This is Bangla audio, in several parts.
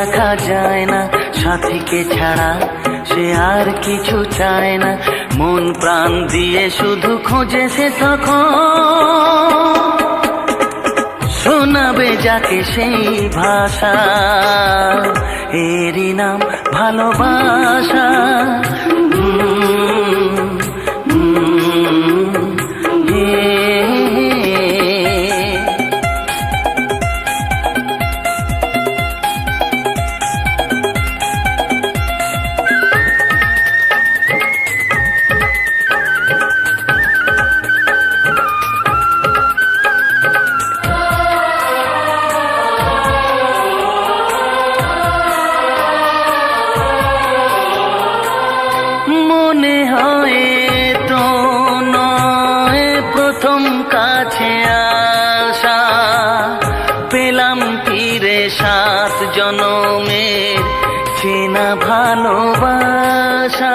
রাখা যায় না, সাথীকে ছাড়া সে আর কিছু চায় না। মন প্রাণ দিয়ে শুধু খোঁজে সে তখন, শোনাবে যাকে সেই ভাষা, এরই নাম ভালোবাসা। মনে হয় তো নয় প্রথম কাছে আসা, পেলাম ফিরে 7 জনমের চেনা ভালোবাসা।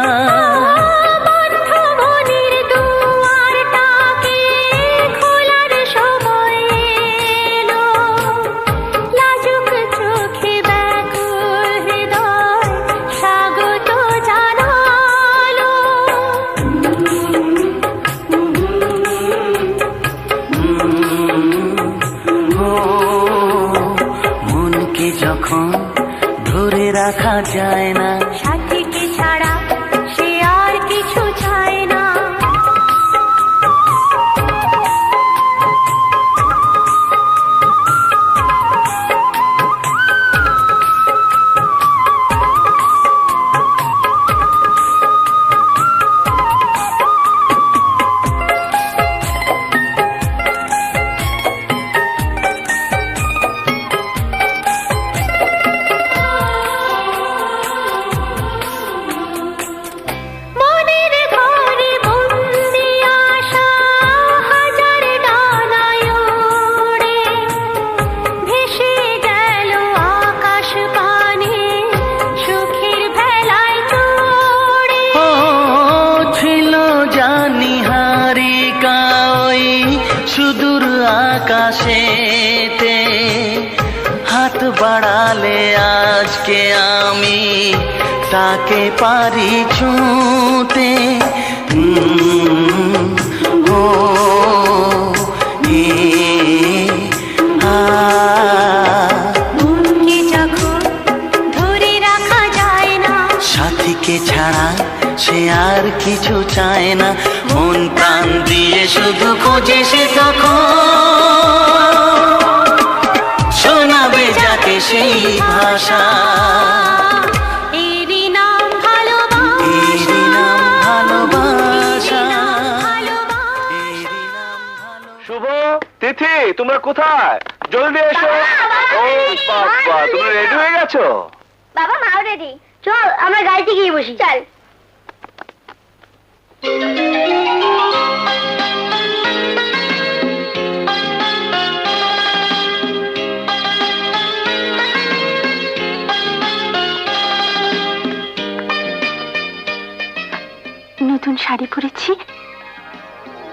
যখন ধরে রাখা যায় না, সাথীকে ছাড়া সে আর কিছু চায় না। সুদূর আকাশেতে হাত বাড়ালে আজকে আমি তাকে পারি ছুঁতে। ও মনকে যখন ধরে রাখা যায় না, সাথীকে ছাড়া সে আর কিছু চায় না। মন প্রাণ দিয়ে শুধু খোঁজে সে তখন, শোনাবে যাকে সেই ভাষা, এরই নাম ভালোবাসা। এরই নাম ভালোবাসা। শুভ, তিথি, তোমরা কোথায়? জলদি এসো। ও বাবা, তোমরা রেডি হয়ে গেছো? বাবা, মাও রেডি। চল আমরা গাড়িতে গিয়ে বসি। চল। নতুন শাড়ি পরেছি,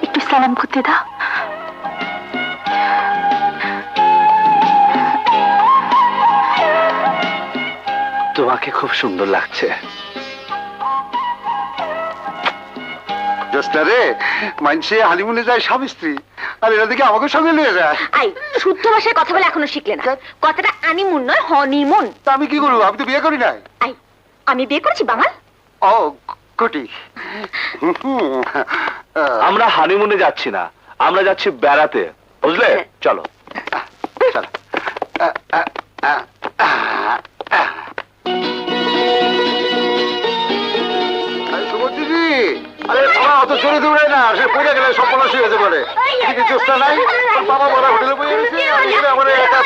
একটু সালাম করতে দাও। তোমাকে খুব সুন্দর লাগছে। রে মানসে হানিমুনে যায় স্বামী স্ত্রী, আর এরা দিকে আমাকে সঙ্গে নিয়ে যায়। আই শুদ্ধ ভাষায় কথা বলে এখনো শিখলে না। কথাটা আনিমুন নয়, হনিমুন। তা আমি কি করবো? আমি তো বিয়ে করি নাই। আই আমি বিয়ে করেছি বাঙাল। ও কোটি। আমরা হানিমুনে যাচ্ছি না, আমরা যাচ্ছি বেড়াতে, বুঝলে? চলো চলো। দিদি, আরে বাবা অত জোরে দৌড়ে না, সে পড়ে গেলে সব পলাশ হয়ে যেতে পারে। এদিকে চেষ্টা নাই, বাবা বড় হোটেলে বসে গেছে, আমার একা।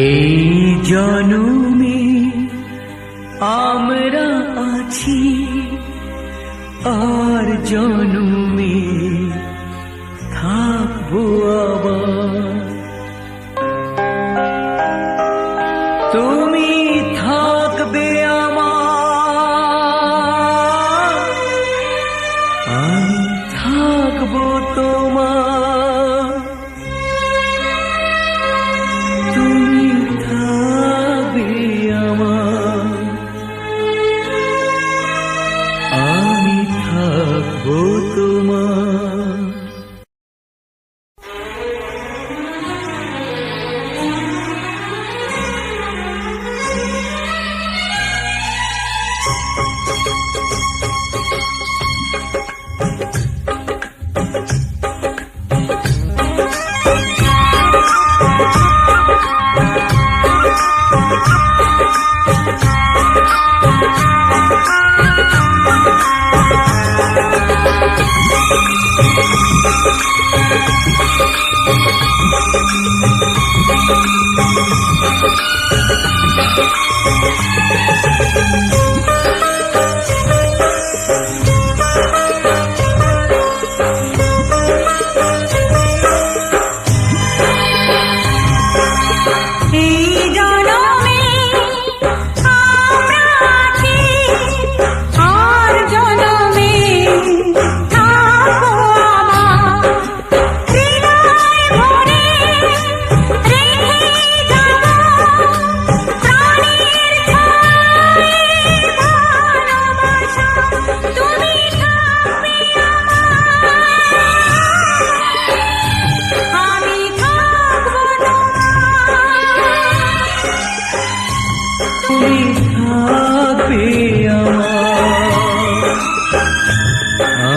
এই জনমে আমরা আছি, আর জনমে থাকবো আবার। তুমি থাকবে আমার, আমি থাকবো তোমার। তুমি থাকবে আমার, আমি থাকবো তোমার।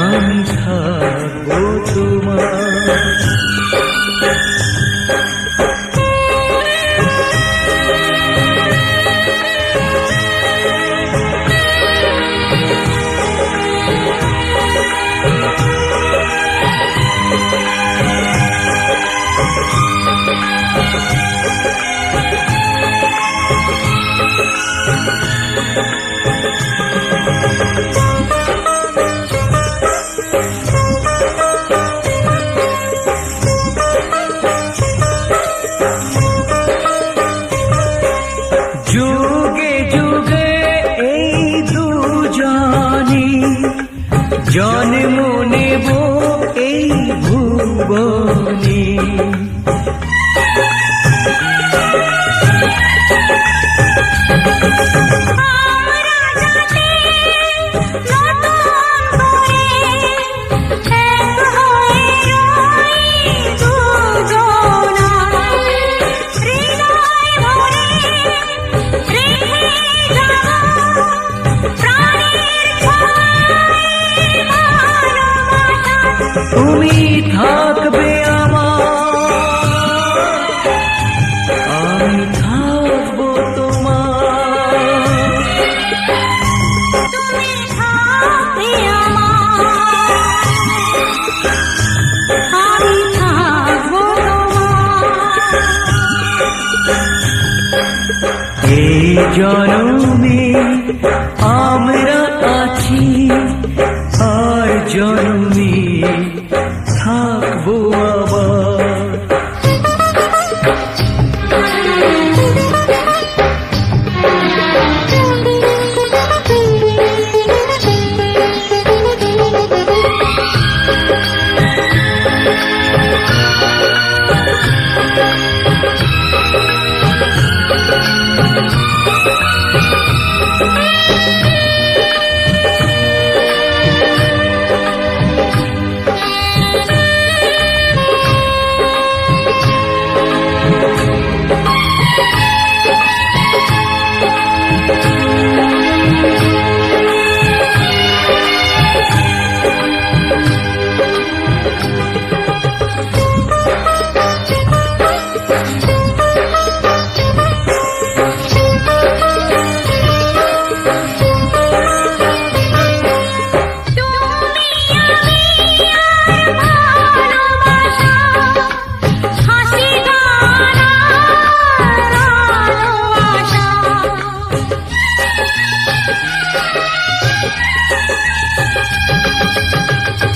আমি থাকবো তোমার। যুগে যুগে এই দুজনে জন্ম নেব এই ভুবনে। তুমি থাকবে আমার, আমি থাকবো তোমার। তুমি থাকবে আমার, আমি থাকবো তোমার। এই জনমে আমরা আছি, আর জনমে থাকবো আবার।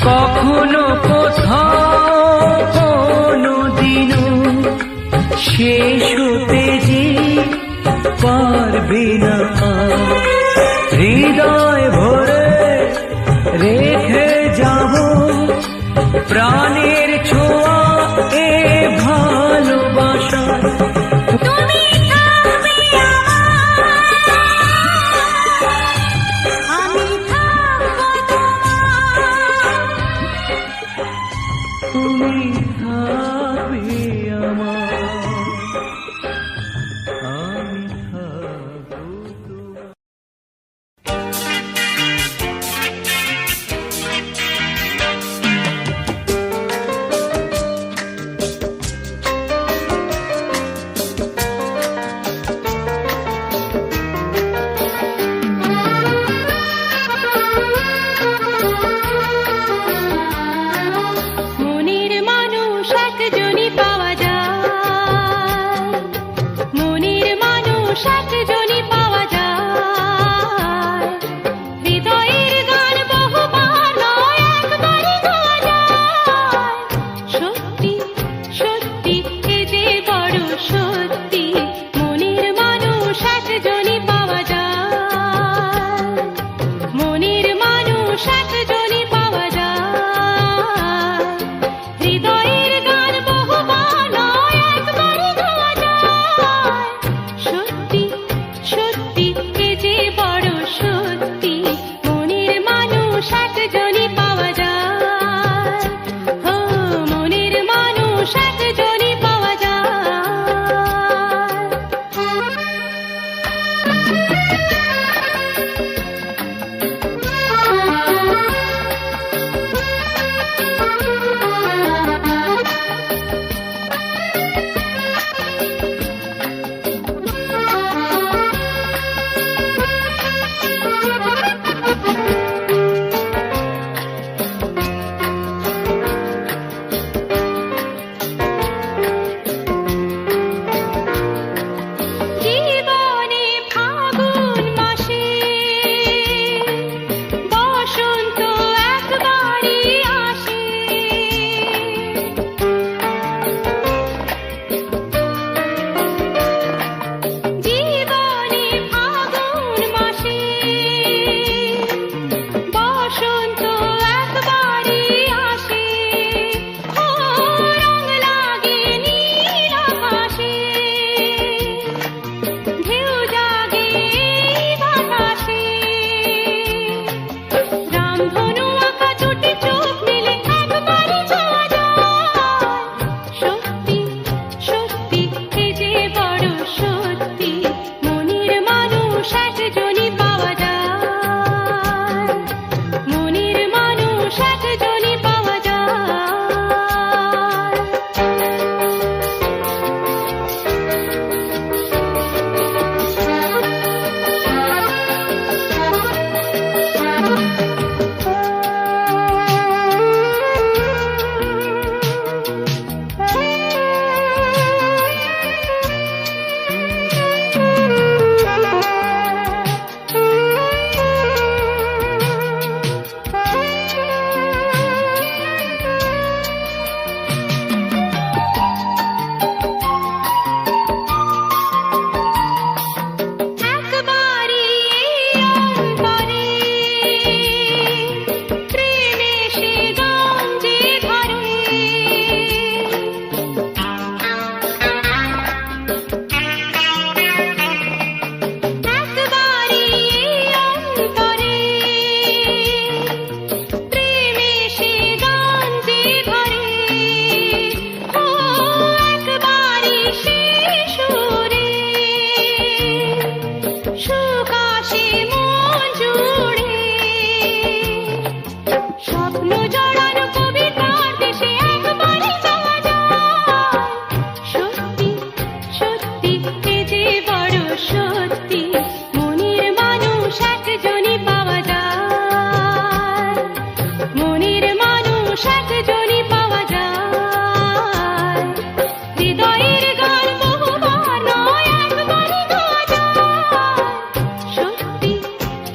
কখনো কোথাও কোনো দিনও শেষ হতে যে পারবে না হৃদয় ভরে রেখে যাব প্রাণের ছোঁয়া এ ভালোবাসা তুমি থাকবে আমি থাকবো তুমি থাকবে আমার আমি থাকবো মনের মানুষ একজনই পাওয়া যায়, মনের মানুষ একজনই পাওয়া যায়, হৃদয়ের গান বহুবার নয় একবারই গাওয়া যায়। সত্যি সত্যি এ যে বড় সত্যি, মনের মানুষ একজনই পাওয়া যায়, মনের মানুষ একজনই পাওয়া যায়, হৃদয়ের গান বহুবার নয় একবারই গাওয়া যায়। সত্যি সত্যি এ যে বড় সত্যি, মনের মানুষ একজনই পাওয়া যায়, ও মনের মানুষ একজনই পাওয়া যায়। জীবনে ফাগুন মাসে বসন্ত একবারই আসে, জীবনে ফাগুন মাসে বসন্ত একবারই আসে, ও রং লাগে নীল আকাশে, ঢেউ জাগে বাতাসে, রামধনু আঁকা দুটি চোখ মিলে একবারই যাওয়া যায়। সত্যি সত্যি এ যে বড় সত্যি, মনের মানুষ একজনই পাওয়া যায়, মনের মানুষ একজনই পাওয়া যায়। একবারই এই অন্তরে প্রেমে সে গান যে ধরে, একবারই এই অন্তরে প্রেমে সে গান যে ধরে, ও একবারই সে সুরে সুখ আসে মন জুড়ে, স্বপ্ন জড়ানো কবিতার দেশে একবারই যাওয়া যায়। সত্যি সত্যি এ যে বড় সত্যি, মনের মানুষ একজনই পাওয়া যায়, মনের মানুষ একজনই পাওয়া যায়, হৃদয়ের গান বহুবার নয় একবারই গাওয়া যায়। সত্যি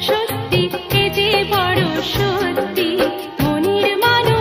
সত্যি এ যে বড় সত্যি, মনের মানুষ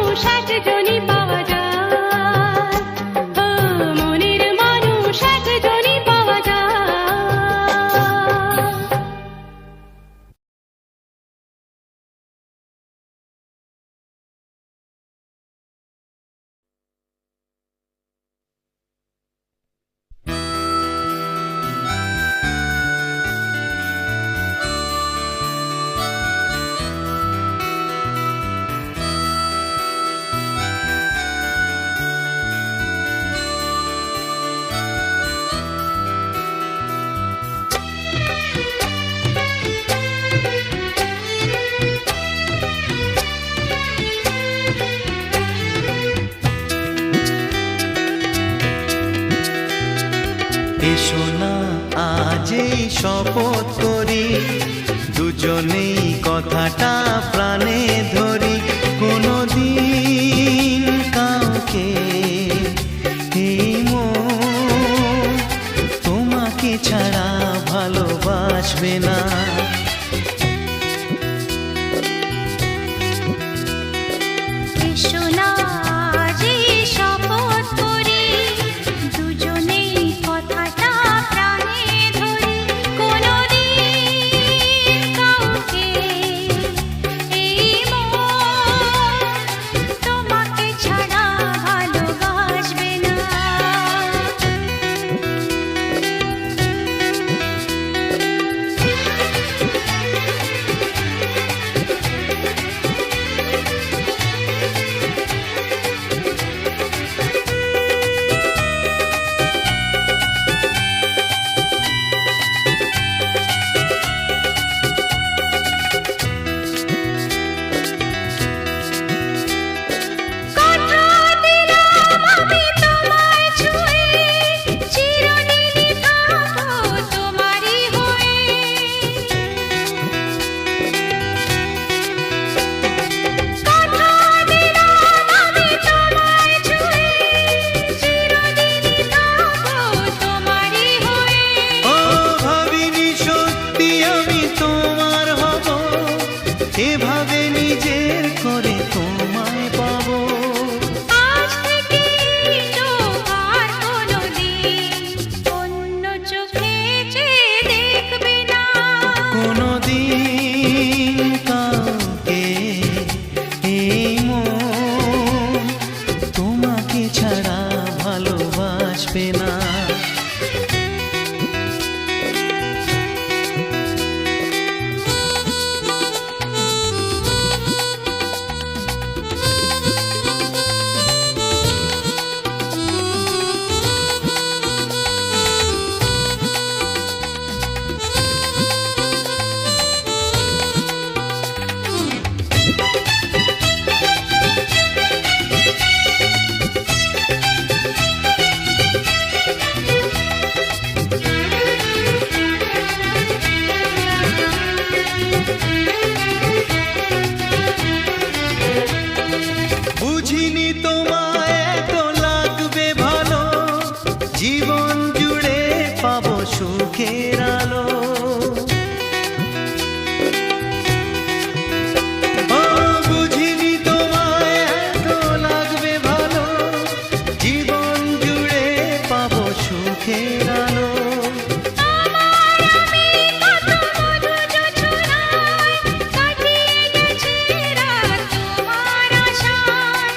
এসো না আজ এই শপথ করি, দুজনেই কথাটা প্রাণে ধরি, কোনোদিন কাউকে এই মন তোমাকে ছাড়া ভালোবাসবে না। এসো না আজ এই শপথ করি, দুজনেই কথাটা প্রাণে ধরি, কোনোদিন কাউকে এই মন তোমাকে ছাড়া ভালোবাসবে না। কথা দিলাম আমি তোমায় ছুঁয়ে, চিরদিনই থাকবো তোমারই হয়ে। কথা দিলাম আমি তোমায় ছুঁয়ে, চিরদিনই থাকবো তোমারই হয়ে। ও ভাবিনি সত্যি আমি তোমার হব, এভাবে নিজের করে তোমায় পাবো। আজ থেকে চোখ আর কোনোদিন অন্য চোখে চেয়ে দেখবে না। কোনোদিন কাউকে এই মন তোমাকে ছাড়া ভালোবাসবে না। বুঝিনি তোমায় এত লাগবে ভালো, জীবন জুড়ে পাবো সুখের আলো। ও বুঝিনি তোমায় এত লাগবে ভালো, জীবন জুড়ে পাবো সুখের আলো। আমার আমি কত মধু যোছনায় কাটিয়ে গেছি রাত তোমার আশায়।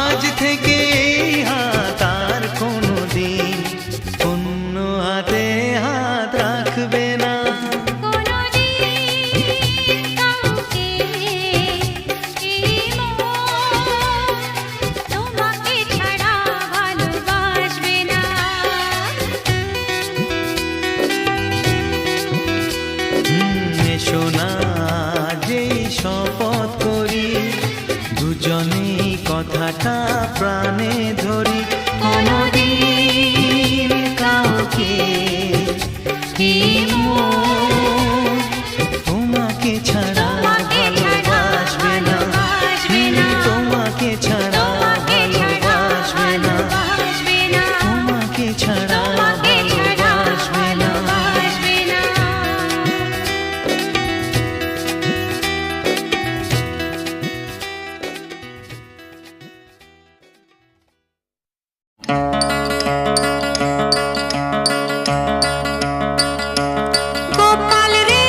আজ থেকে এই হাত আর কোনোদিন অন্য হাতে হাত রাখবে না। কোনোদিন কাউকে এই মন তোমাকে ছাড়া ভালোবাসবে না। এসো না যেই শপথ করি, দুজনেই কথাটা প্রাণে ধরি, কোনোদিন কাউকে এই মন তোমাকে ছাড়া ভালোবাসবে না। তোমাকে ছাড়া ভালোবাসবে না। তোমাকে ছাড়া ভালোবাসবে না। গোপাল রে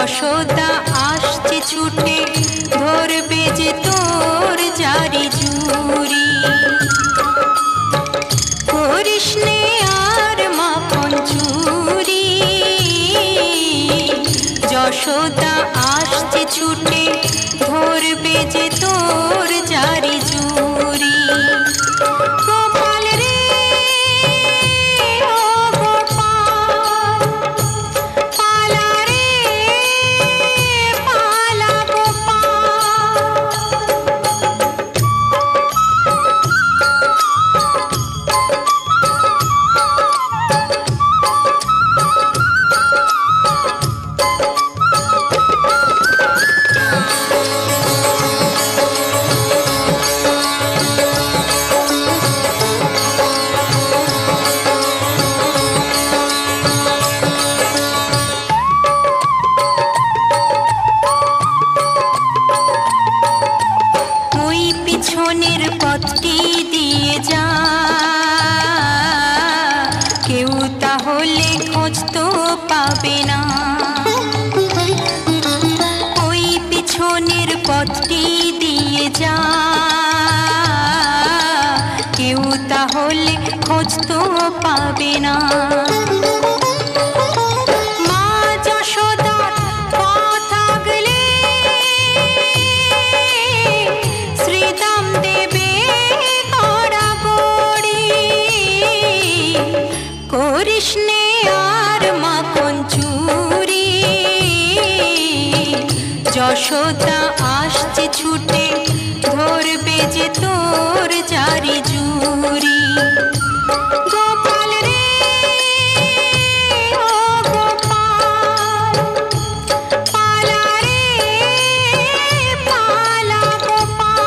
যশোদা আসছে ছুটে ধরবে যে তোর জারি জুরি করিস নে আর মাখন চুরি যশোদা আসছে ছুটে ধরবে যে তোর জারি জুরি গোপাল রে ও গোপাল পালা রে পালা গোপাল ওই পিছনের পথটি দিয়ে যা কেউ তাহলে খোঁজ তো পাবে না ওই পিছনের পথটি দিয়ে যা কেউ তাহলে খোঁজ তো পাবে না মা যশোদার কথা গেলে শ্রীদাম দেবে গড়াগড়ি করিস নে আর মাখন চুরি যশোদা আসছে ছুটে ধরবে যে তোর জারি জুরি গোপাল রে ও গোপাল পালা রে পালা গোপাল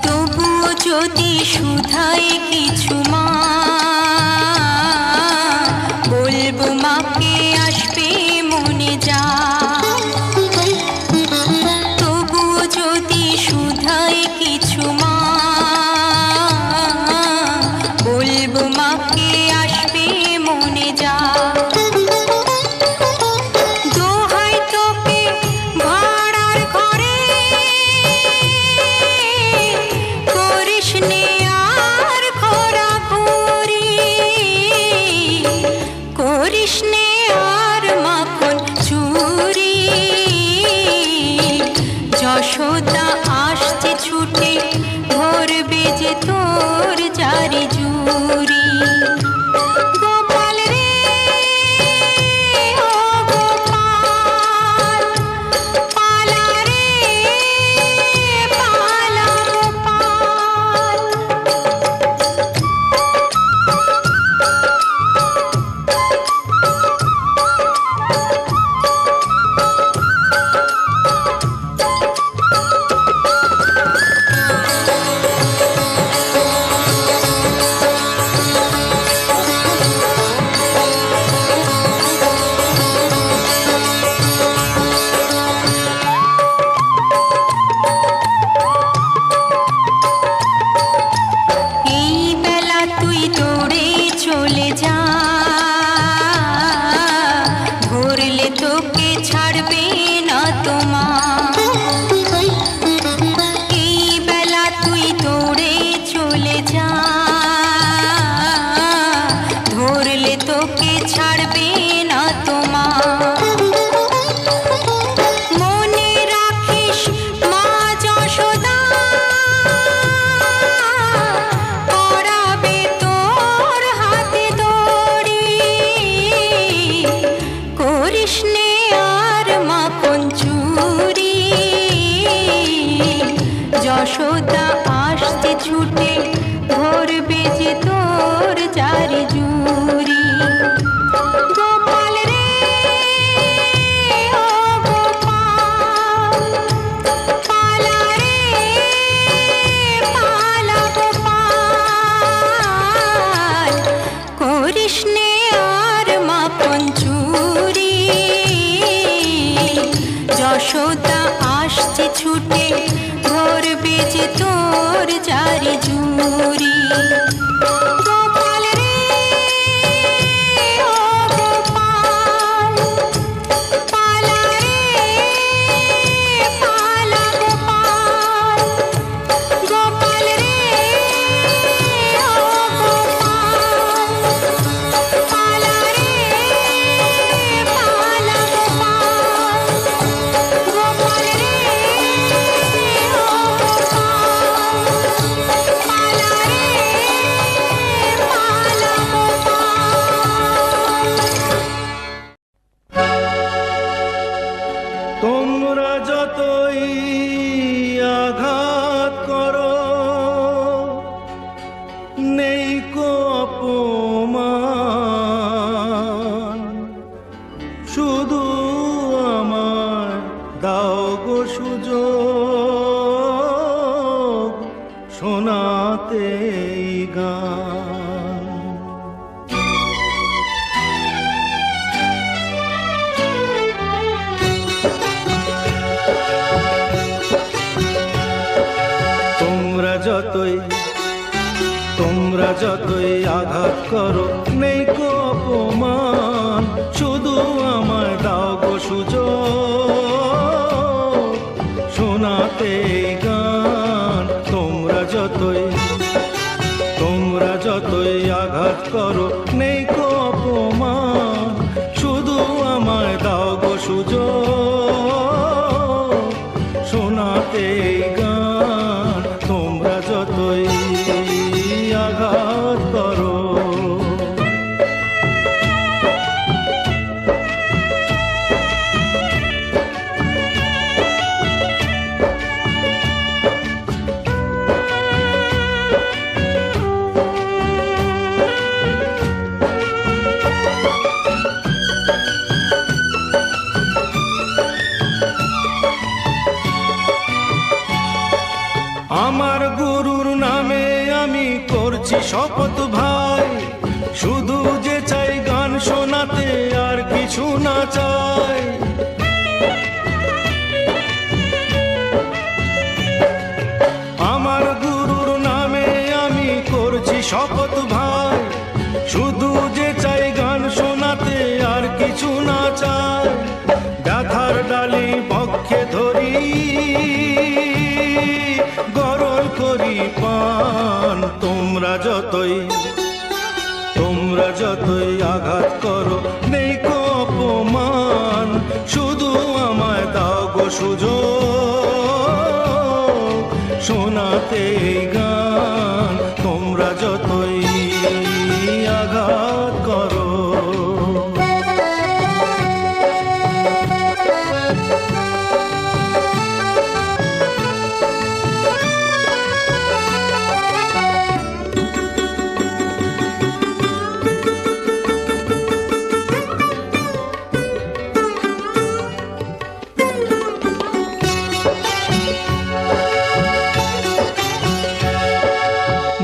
তবুও যদি শুধায় কিছু মা বলবো মাকে আসবে মনে যা তবুও যদি শুধায় কিছু মা বলবো মাকে আসবে মনে যা দোহাই তোকে ভাড়ার ঘরে করিস নে আর ঘোরাঘুরি করিস নে আর মাখন চুরি যশোদা আসছে ছুটে ধরবে যে তোর জারি জুরি গোপাল রে ও গোপাল পালা রে পালা গোপাল এই বেলা তুই দৌড়ে চলে যা ধরলে তোকে ছাড়বে না তোমা এই বেলা তুই দৌড়ে চলে যা ধরলে তোকে ছাড়বে না তোমা মনে রাখিস মা যশোদা পরাবে তোর হাতে দড়ি করিস নে আর মাখন চুরি যশোদা আসছে ছুটে ধরবে যে তোর জারি জুরি গোপাল রে ও গোপাল পালা রে পালা গোপাল করিস নে আর মাপন চুরি যশোদা আসছে ছুটে ধরবে যে তোর জারি জুরি গোপাল রে ও গোপাল পালা রে পালা গোপাল গোপাল রে ও গোপাল পালা রে পালা গোপাল গোপাল রে ও গোপাল পালা রে পালা গোপাল তোমরা যতই আঘাত করো নেই কো অপমান শুধু আমার দাও গো সুযোগ শোনাতে এই গান তোমরা যতই আঘাত করো নেই কো অপমান শুধু আমায় দাও গো সুযোগ শোনাতে এই গান তোমরা যতই আঘাত করো নেই কো অপমান শুধু আমায় দাও গো সুযোগ শোনাতে এই গান তোমরা যতই আঘাত করো আমার গুরুর নামে আমি করছি শপথ ভাই শুধু যে চাই গান শোনাতে আর কিছু না চাই আমার গুরুর নামে আমি করছি শপথ ভাই শুধু যে চাই গান শোনাতে আর কিছু না চাই ব্যথার ডালি পক্ষে ধরি গরল করি পান তোমরা যতই আঘাত করো নেই কো অপমান শুধু আমায় দাও গো সুযোগ শোনাতে এই গান তোমরা যতই আঘাত করো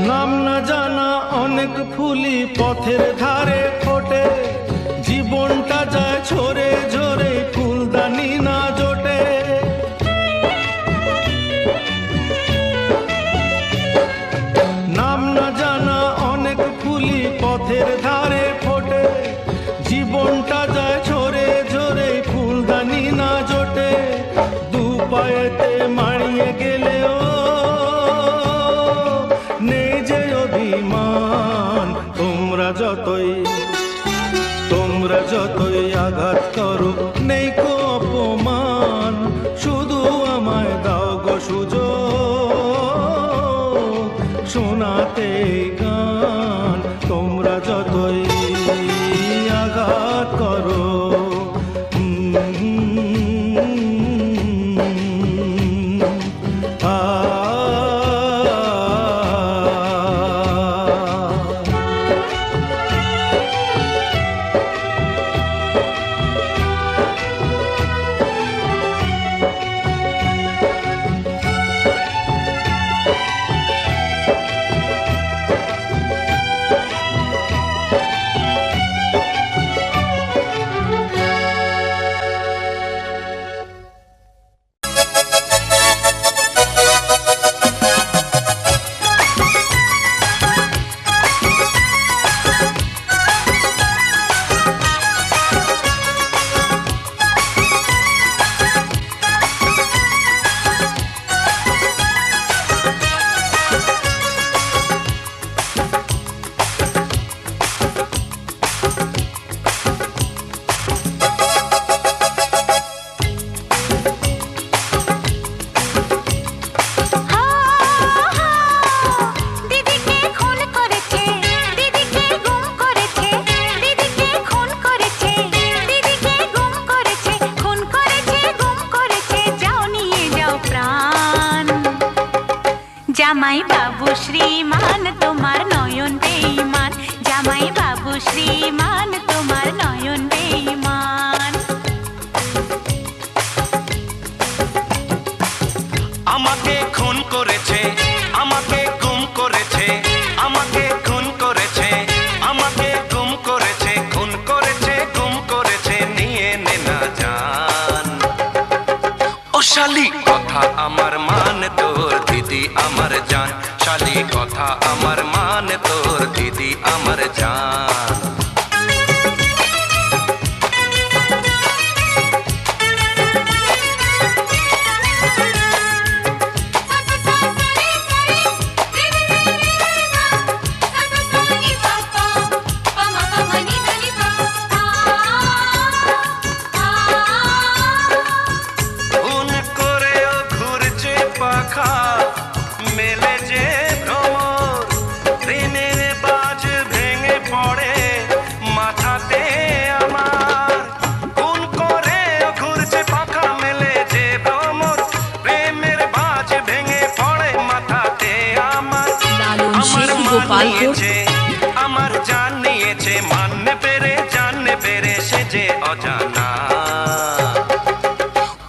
নাম না জানা অনেক ফুলি পথের ধারে ফোটে জীবনটা যায় ঝরে ঝরে ফুলদানি না জোটে নাম না জানা অনেক ফুলি পথের ধারে ফোটে জীবনটা যায় ঝরে ঝরে ফুলদানি না জোটে দু পায়েতে মারিয়ে গেলেও নেই যে অভিমান তোমরা যতই আঘাত করো নেই কো অপমান শুধু আমায় দাও গো সুযোগ শোনাতে গান তোমরা যতই আঘাত করো জামাই বাবু শ্রীমান তোমার নয়ন বেঈমান, জামাই বাবু শ্রীমান তোমার নয়ন বেঈমান। আমাকে খুন করেছে, আমাকে গুম করেছে, আমাকে খুন করেছে, আমাকে গুম করেছে, খুন করেছে, গুম করেছে, নিয়ে নে না জান। ও শালি কথা আমার মান তোর দিদি আমার জান, শালি কথা আমার মান তোর দিদি আমার জান। খুন করেও ঘুরছে পাখা, মেলে যে ভ্রমর, দিনের বাজ ভেঙে পড়ে মাথাতে আমার। খুন করেও ঘুরছে পাখা, মেলে যে ভ্রমর, প্রেমের বাজ ভেঙে পড়ে মাথাতে আমার। আমার মান নিয়েছে, আমার জান নিয়েছে, জানতে পেরে সে যে অজানা।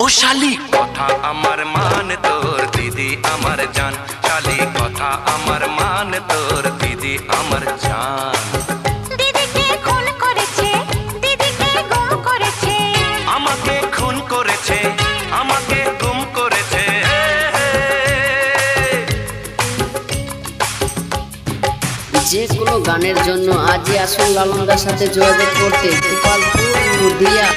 ও শালি কথা আমার মান তোর দিদি আমার জান, শালি কথা আমার মান তোর দিদি আমার জান। দিদিকে খুন করেছে, দিদিকে গুম করেছে, আমাকে খুন করেছে, আমাকে গুম করেছে। যে কোনো গানের জন্য আজই আসুন লালনদার সাথে যোগাযোগ করতে, গোপালপুর নদিয়া।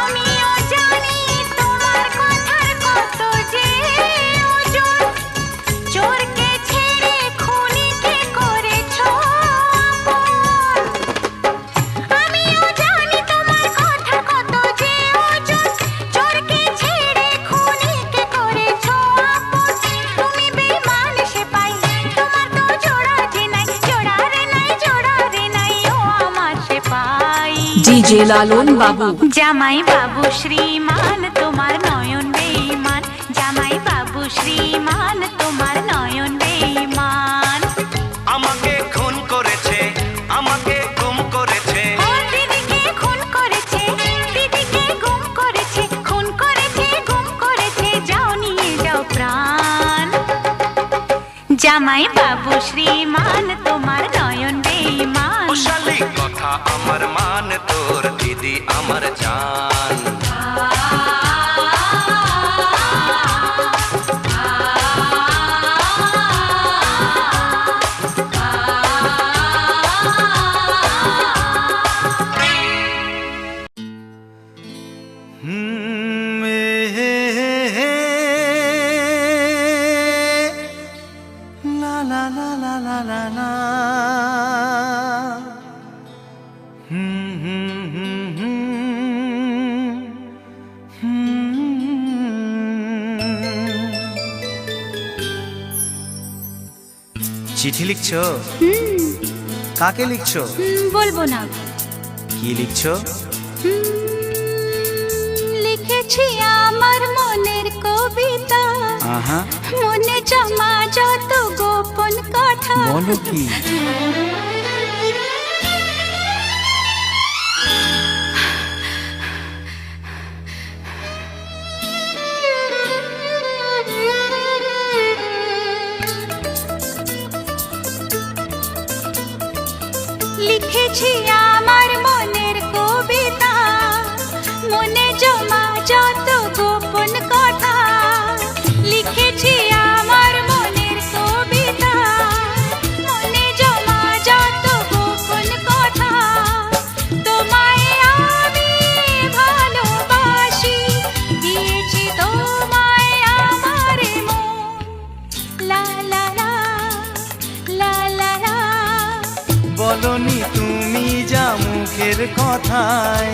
আমিও জানি তোমার কথার কত যে ওজন, চোরকে ছেড়ে খুনিকে করেছো আপন। আমিও জানি তোমার কথা কত যে ওজন, চোরকে ছেড়ে খুনিকে করেছো আপন। তুমি বেঈমান সে পাই, তোমার তো জোড়া যে নাই, জোড়া রে নাই, জোড়া রে নাই, ও আমার সে পাই। ডিজে লালন বাবু। জামাই বাবু শ্রীমান তোমার নয়ন বেঈমান, জামাই বাবু শ্রীমান তোমার নয়ন বেঈমান। আমাকে খুন করেছে, আমাকে গুম করেছে, ও দিদিকে খুন করেছে, দিদিকে গুম করেছে, খুন করেছে, গুম করেছে, যাও নিয়ে যাও প্রাণ। জামাই বাবু শ্রীমান তোমার নয়ন বেঈমান। ও শালি কথা আমার মান তোর দিদি আমার জান। La la la la la la la. চিঠি লিখছো? কাকে লিখছো? বলবো না। কি লিখছো? লিখেছি আমার মনের কবিতা, আহা, মনে জমা যত গোপন কথা। বলো কি? লিখেছি আমার মনের কবিতা, মনে জমা যত গোপন কথা। লিখেছি আমার মনের কবিতা, মনে জমা যত গোপন কথা। তোমায় আমি ভালোবাসি, দিয়েছি তোমায় আমার মন। লা লা লা লা লা লা। বলনি তুমি যা মুখের কথায়,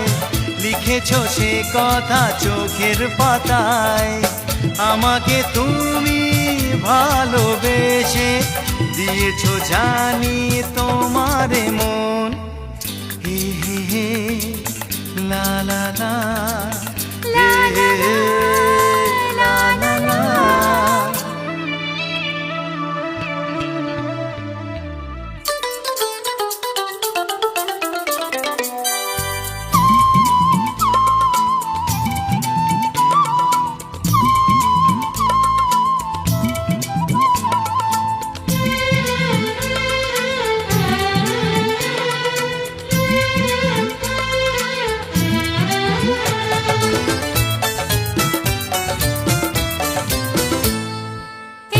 লিখেছো সে কথা চোখের পাতায়। আমাকে তুমি ভালোবেসে দিয়েছো জানি তোমারে মন। হে হে হে লা লা লা হে হে হে লা লা লা।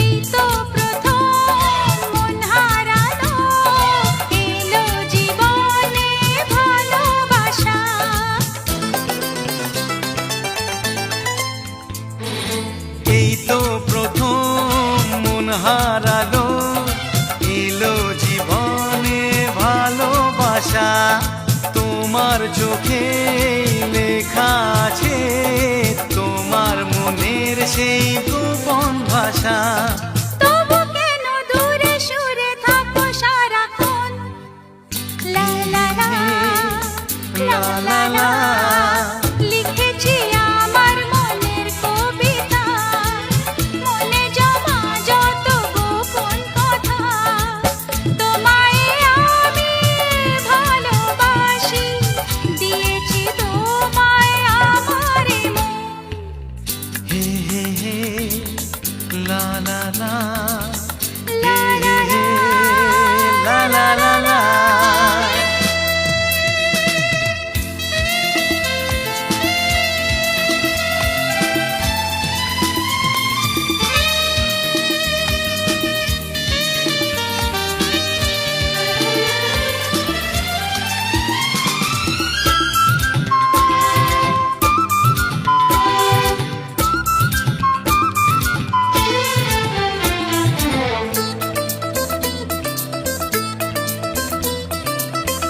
এই তো প্রথম মন হারানো, এলো জীবনে ভালোবাসা। এই তো প্রথম মন হারালো, এলো জীবনে ভালোবাসা। তোমার চোখে লেখা আছে তোমার মনের সেই গোপন ভাষা। তবু কেন দূরে সরে থাকো সারাক্ষণ? লা লা লা লা লা লা। লিখেছি আমার মনের কবিতা, মনে জমা যত গোপন কথা। তোমায় আমি ভালোবাসি, দিয়েছি তোমায় আমার মন। হে হে হে লা লা লা লা লা লা লা লা লা লা।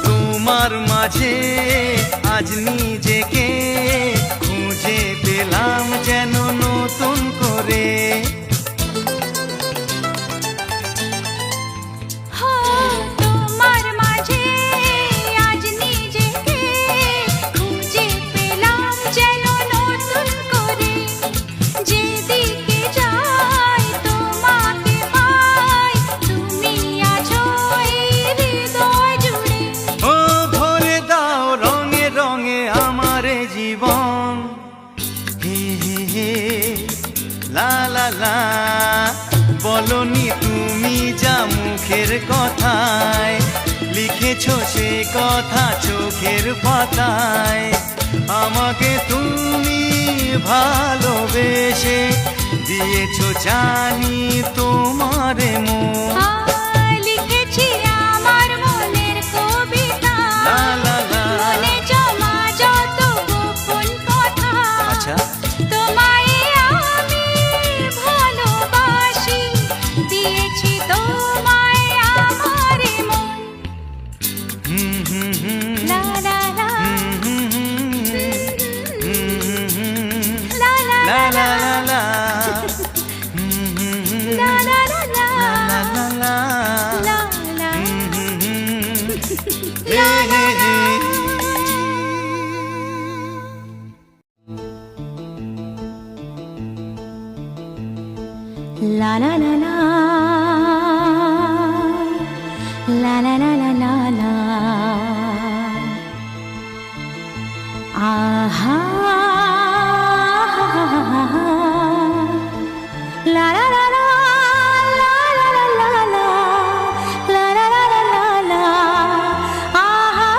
তোমার মাঝে আজ নিজেকে খুঁজে পেলাম যেন নতুন করে। তোমার মাঝে আজ নিজেকে খুঁজে পেলাম যেন নতুন করে। যেদিকে যাই তোমাকে পাই, তুমি আছো এই হৃদয় জুড়ে। ও ভরে দাও রঙে রঙে আমার জীবন। হে হে হে লা লা লা। বলনি তুমি যা মুখের কথায়, লিখেছো সে কথা চোখের পাতায়। আমাকে তুমি ভালোবেসে দিয়েছো জানি তোমারে মন। লিখেছি আমার মনের কবিতা, লা লা লা। মনে জমা যত গোপন কথা। আচ্ছা তোমায় আমি ভালোবাসি, দিয়েছি তোমায় আমার মন। হুম হুম হুম লা লা লা হুম হুম হুম হুম লা লা লা লা লা লা লা। লা লা লা লা লা লা লা। লা লা। হে হে হে। La la la la la la la la la la. Aha. La la la la la la la la la la la la la la. Aha.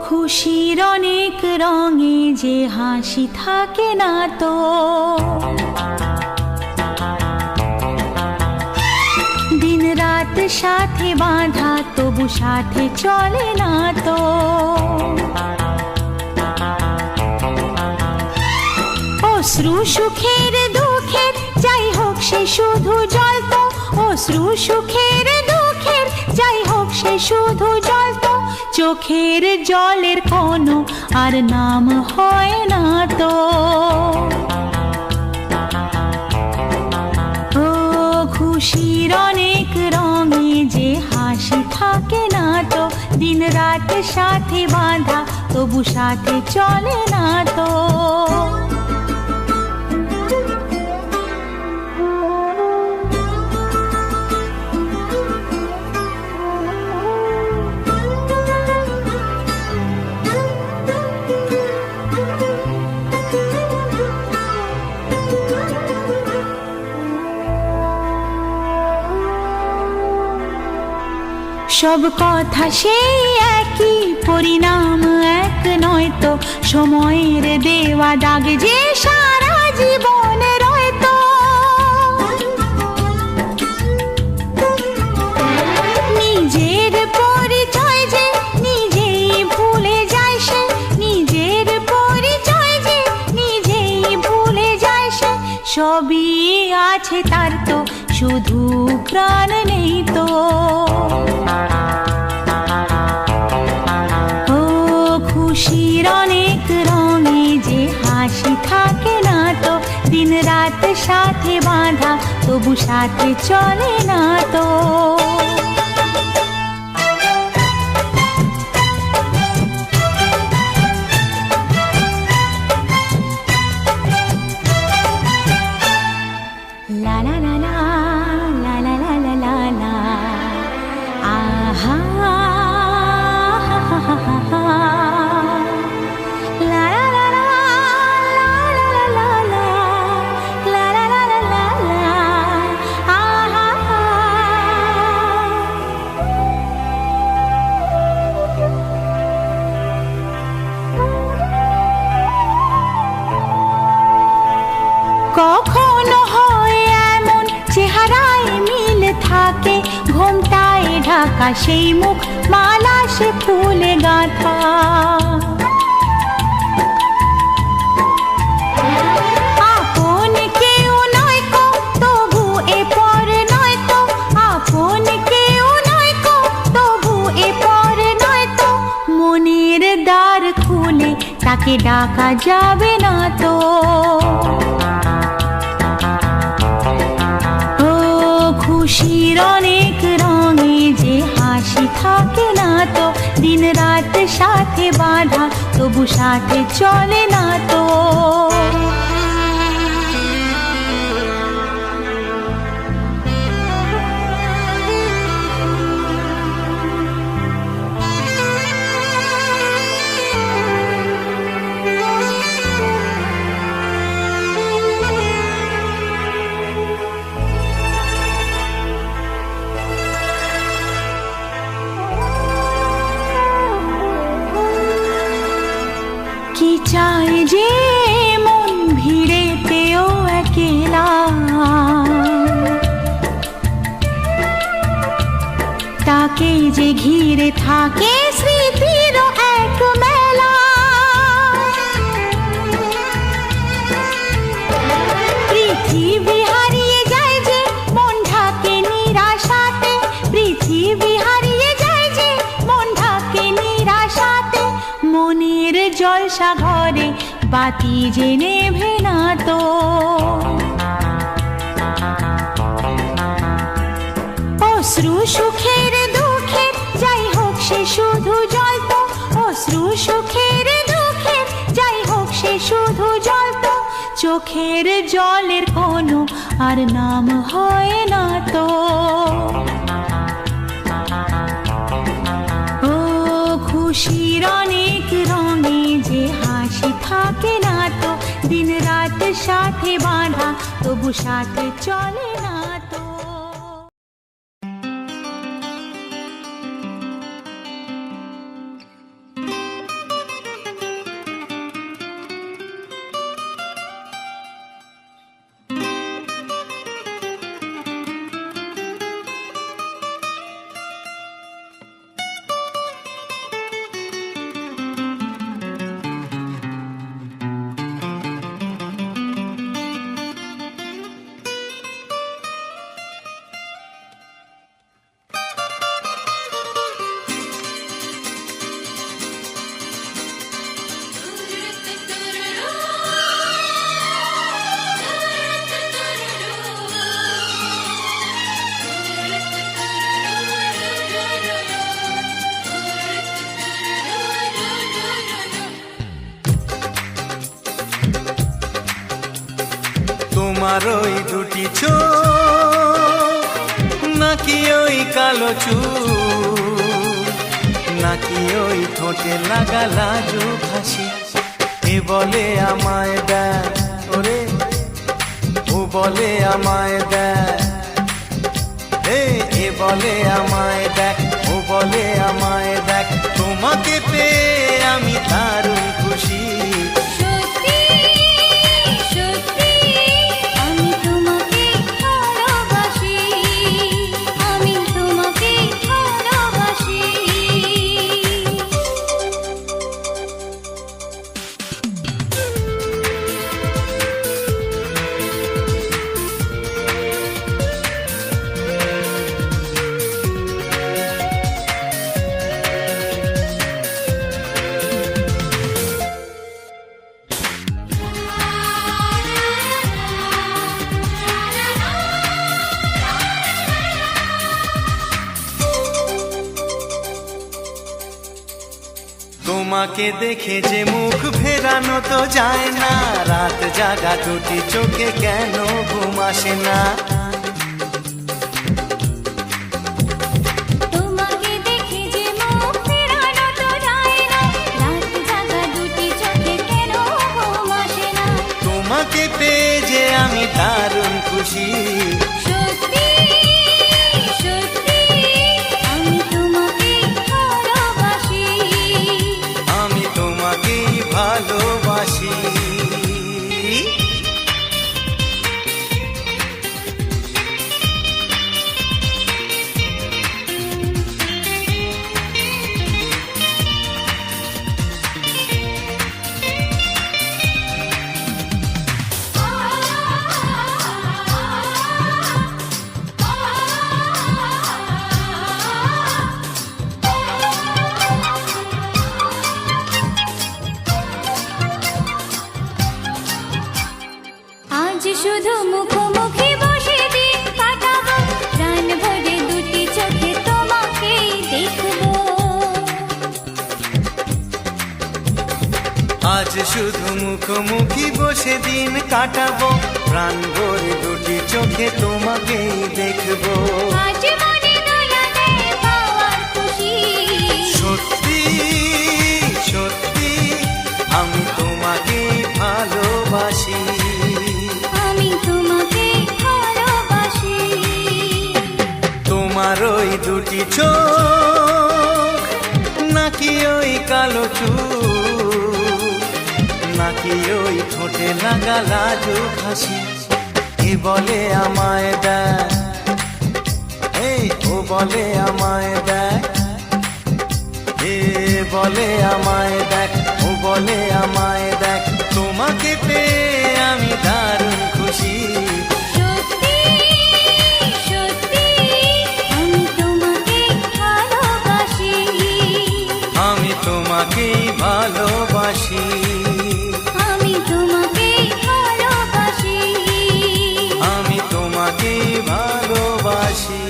খুশির অনেক রঙে যে হাসি থাকে না তো, দিন রাত সাথে বাঁধা তবু সাথে চলে না তো। অশ্রু সুখের দুঃখের যাই হোক সে শুধু জ্বলতো, অশ্রু সুখের দুঃখের যাই হোক সে শুধু জ্বলতো। চোখের জলের কোনো আর নাম হয় না তো। ও খুশির অনেক রঙে যে হাসি থাকে না তো, দিন রাত সাথে বাঁধা তবু সাথে চলে না তো। সব কথা সেই একই, পরিণাম এক নয় তো। সময়ের দেওয়া দাগ যে সারা জীবন রয়তো। নিজের পরিচয় যে নিজেই ভুলে যায় সে, নিজের পরিচয় যে নিজেই ভুলে যায় সে। সবই আছে তার তো, শুধু প্রাণ নেই তো। ও খুশির অনেক রঙে যে হাসি থাকে না তো, দিন রাত সাথে বাঁধা তবু সাথে চলে না তো। লা লা লা লা লা লা লা লা লা লা, আহা হা হা হা হা হা, লা লা লা লা লা লা লা লা, লা লা লা লা লা লা, আহা হা। কখনো হয় এমন চেহারায় মিল থাকে, ঘোমটায় ঢাকা সেই মুখ মালা সে ফুলে গাঁথা। আপন কেউ নয় কো তবু এ পর নয় তো, আপন কেউ নয় কো তবু এ পর নয় তো। মনের দ্বার খুলে তাকে ডাকা যাবে না তো। খুশির অনেক রঙে যে হাসি থাকে না তো, দিন রাত সাথে বাঁধা তবু সাথে চলে না তো। কি চায় যে মন ভিড়েতেও একলা, তাকে যে ঘিরে থাকে স্মৃতির এক মেলা। পৃথিবী হারিয়ে যায় যে মন ঢাকে নিরাশাতে, পৃথিবী হারিয়ে যায় যে মন ঢাকে নিরাশাতে। মনের জলসা ঘরে বাতি যে নেভে না তো। অশ্রু সুখের দুঃখের যাই হোক সে শুধু জ্বলতো, অশ্রু সুখের দুঃখের যাই হোক সে শুধু জ্বলতো। চোখের জলের কোনো আর নাম হয় না তো। ও খুশির অনেক রঙে যে হাসি থাকে না তো, দিন রাত সাথে বাঁধা তবু সাথে চলে না তো। তোমার ওই দুটি চোখ নাকি ওই কালো চুল, নাকি ওই ঠোঁটে লাগা লাজুক হাসি, এ বলে আমায় দেয় ওরে, ও বলে আমায় দেয়, এ বলে আমায় দেখ, ও বলে আমায় দেখ, তোমাকে পেয়ে আমি দারুণ খুশি। সত্যি সত্যি আমি তোমাকে ভালোবাসি, আমি তোমাকে ভালোবাসি। তোমাকে দেখে যে মুখ ফেরানো তো যায় না, রাত জাগা দুটি চোখে কেন ঘুম আসে না। তোমাকে দেখে যে মুখ ফেরানো তো যায় না, রাত জাগা দুটি চোখে কেন ঘুম আসে না। তোমাকে পেয়ে যে আমি দারুণ খুশি। সত্যি সত্যি আমি তোমাকে ভালোবাসি, আমি তোমাকেই ভালোবাসি। আজ শুধু মুখোমুখি বসে দিন কাটাবো, প্রাণ ভরে দুটি চোখে তোমাকেই দেখবো। আজ শুধু মুখোমুখি বসে দিন কাটাবো, প্রাণ ভরে দুটি চোখে তোমাকেই দেখবো। আজ মনে দোলা দেয় পাওয়ার খুশি। সত্যি সত্যি আমি তোমাকেই ভালোবাসি। আমি তোমাকে ভালোবাসি। তোমার ওই দুটি চোখ নাকি ওই কালো চুল, নাকি ওই ঠোঁটে লাগা লাজুক হাসি, এ বলে আমায় দেয়, ও বলে আমায় দেয়, এ বলে আমায় দেখ, ও বলে আমায় দেখ, তোমাকে পেয়ে আমি দারুণ খুশি। সত্যি সত্যি আমি তোমাকে ভালোবাসি, আমি তোমাকেই ভালোবাসি। আমি তোমাকে ভালোবাসি, আমি তোমাকেই ভালোবাসি।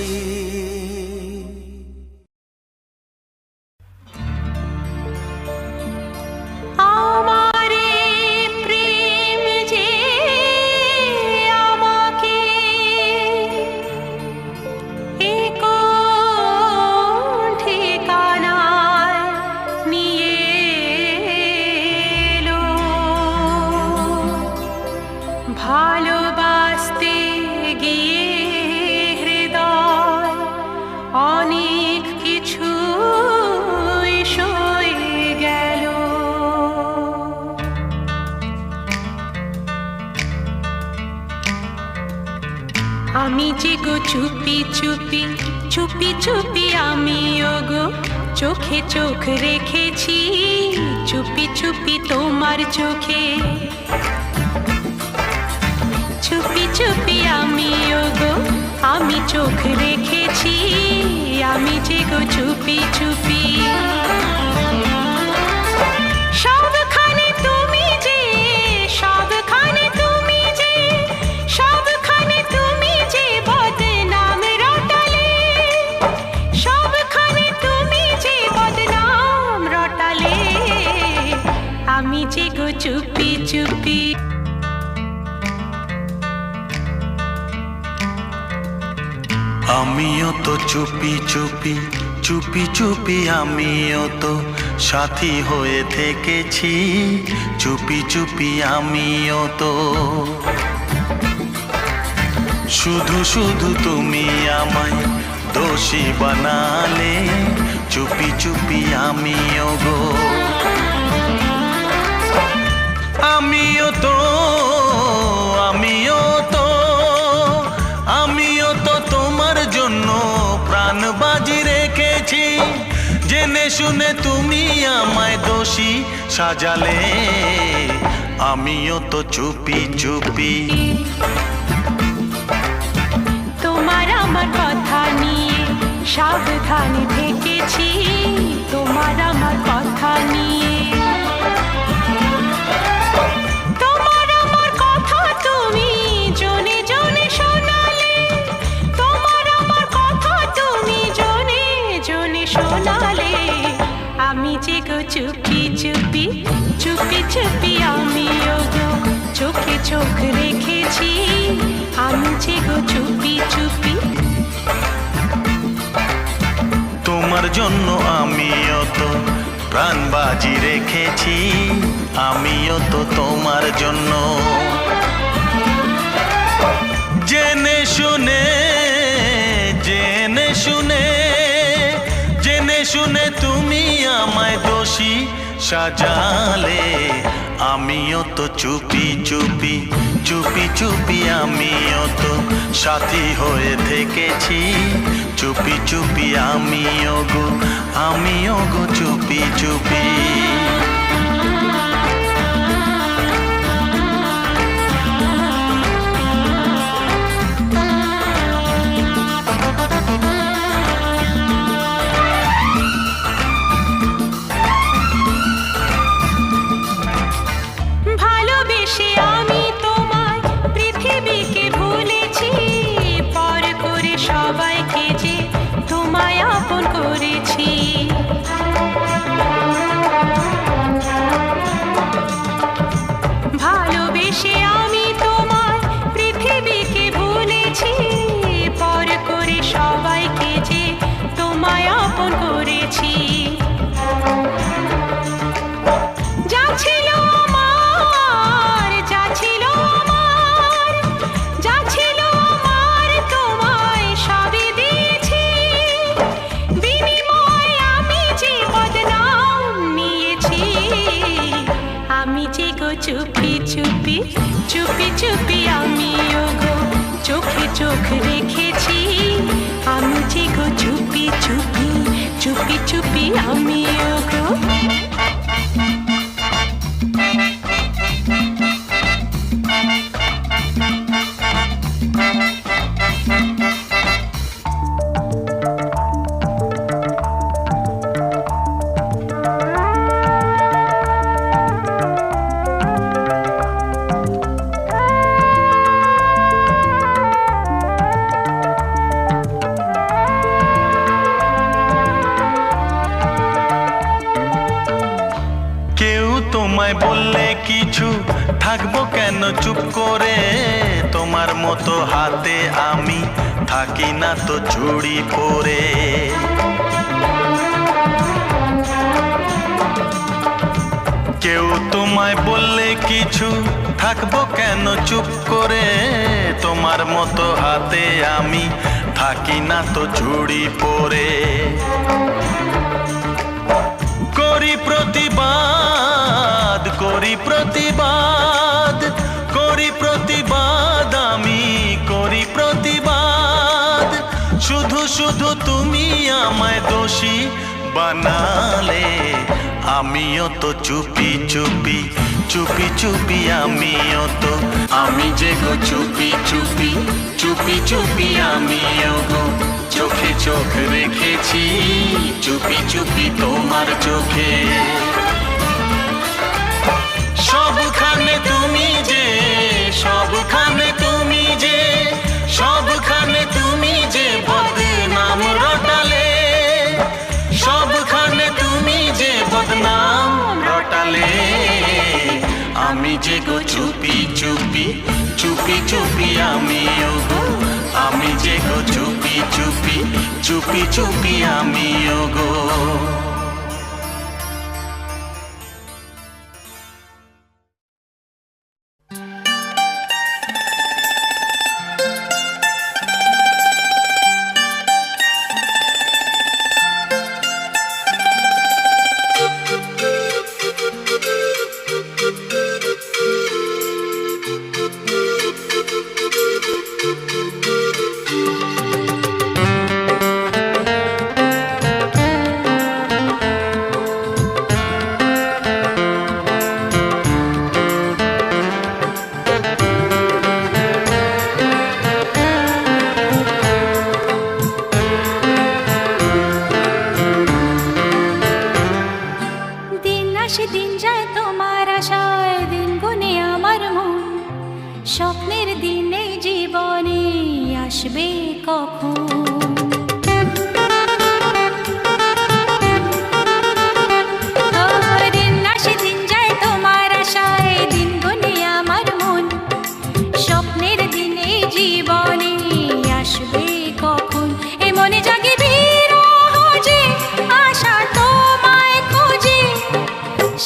আমারে প্রেম যে আমাকে কোন ঠিকানায় নিয়ে এলো, ভালোবাসতে গিয়ে হৃদয় অনেক কিছু সয়ে গেল। আমি যে গো চুপি চুপি চুপি চুপি আমি ওগো চোখে চোখ রেখেছি, চুপি চুপি তোমার চোখে। চুপি চুপি আমি ওগো আমি চোখ রেখেছি, আমি যে গো চুপি চুপি। সবখানে তুমি যে, সবখানে তুমি যে, সবখানে তুমি যে বদনাম রটালে, সবখানে তুমি যে বদনাম রটালে, আমি যে গো চুপি চুপি। আমিও তো চুপি চুপি চুপি চুপি আমিও তো সাথী হয়ে থেকেছি, চুপি চুপি আমিও তো। শুধু শুধু তুমি আমায় দোষী বানালে, চুপি চুপি আমিও গো। আমিও তো আমিও তো আমিও তো তোমার জন্য প্রাণ বাজি রেখেছি, জেনে শুনে তুমি আমায় দোষী সাজালে, আমিও তো চুপি চুপি। তোমার আমার কথা নিয়ে সাবধান থেকেছি, তোমার আমার কথা নিয়ে। তোমার আমার কথা তুমি জনে জনে শোনালে, তোমার আমার কথা তুমি জনে জনে শোনালে, আমি যে গো চুপি চুপি চুপি চুপি আমিও গো চোখে চোখ রেখেছি, আমি যে গো চুপি চুপি। তোমার জন্য আমিও তো প্রাণ বাজি রেখেছি, আমিও তো তোমার জন্য। জেনে শুনে জেনে শুনে জেনে শুনে তুমি আমায় দোষী সাজালে, আমিও তো চুপি চুপি চুপি চুপি আমিও তো সাথী হয়ে থেকেছি, চুপি চুপি আমিও গো চুপি চুপি। ভালোবেসে আমি তোমায় পৃথিবীকে ভুলেছি, পর করে সবাইকে যে তোমায় আপন করেছি। ভালোবেসে আমি তোমায় পৃথিবীকে ভুলেছি, পর করে সবাইকে যে তোমায় আপন করেছি। যা ছিল আমার, যা ছিল আমার, যা ছিল আমার তোমায় সবই দিয়েছি, বিনিময়ে আমি যে বদনাম নিয়েছি, আমি যে গো চুপি চুপি চুপি চুপি আমিও গো চোখে চোখ রেখেছি, আমি যে গো চুপি চুপি চুপি চুপি আমিও গো। তোমায় বললে কিছু থাকবো কেন চুপ করে, তোমার মতো হাতে আমি থাকি না তো চুড়ি পরে। কেউ তোমায় বললে কিছু থাকবো কেন চুপ করে, তোমার মতো হাতে আমি থাকি না তো চুড়ি পরে। করি প্রতিবাদ করি প্রতিবাদ করি প্রতিবাদ আমি করি প্রতিবাদ, শুধু শুধু তুমি আমায় দোষী বানালে, আমিও তো চুপি চুপি চুপি চুপি আমিও তো। আমি যে গো চুপি চুপি চুপি চুপি আমিও গো চোখে চোখ রেখেছি, চুপি চুপি তোমার চোখে। সবখানে তুমি যে সবখানে তুমি যে সবখানে তুমি যে বদনাম রটালে, সবখানে তুমি যে বদনাম রটালে, আমি যে গো চুপি চুপি চুপি চুপি আমিও গো আমি যে গো চুপি চুপি চুপি চুপি আমিও গো। স্বপ্নের দিনে জীবনে আসবে কখন? দিন আসে দিন যায় তোমার আশায়, দিন গুনে আমার মন। স্বপ্নের দিনে জীবনে আসবে কখন? এ মনে জাগে বিরহ যে আশা তোমায় খোঁজে,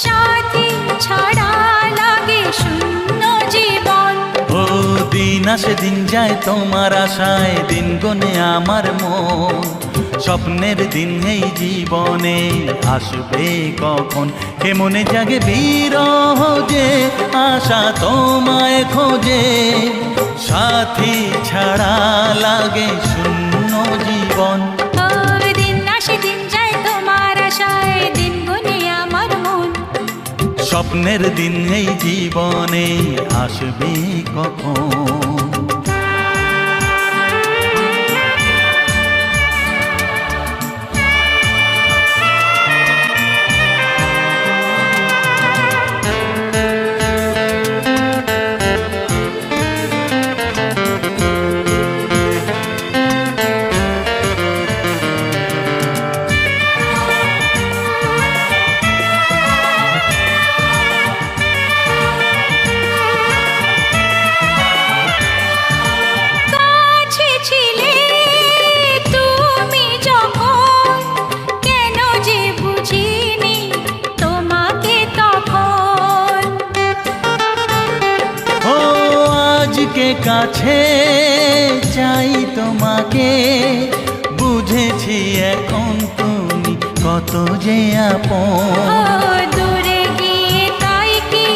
সাথী ছাড়া লাগে শূন্য জীবন। ও দিন আসে দিন যায় তোমার আশায়, দিন গনে আমার মন। স্বপ্নের দিন এই জীবনে আসবে কখন? কে মনে জাগে বিরহ যে আশা তোমায় খোঁজে, সাথী ছাড়া লাগে শূন্য জীবন। দিন আসে দিন যায় তোমার আশায়, দিন গুনে আমার মন। স্বপ্নের দিন এই জীবনে আসবে কখন? কাছে চাই তোমাকে, বুঝেছি এখন তুমি কত যে আপন। দূরে গিয়ে তাই কি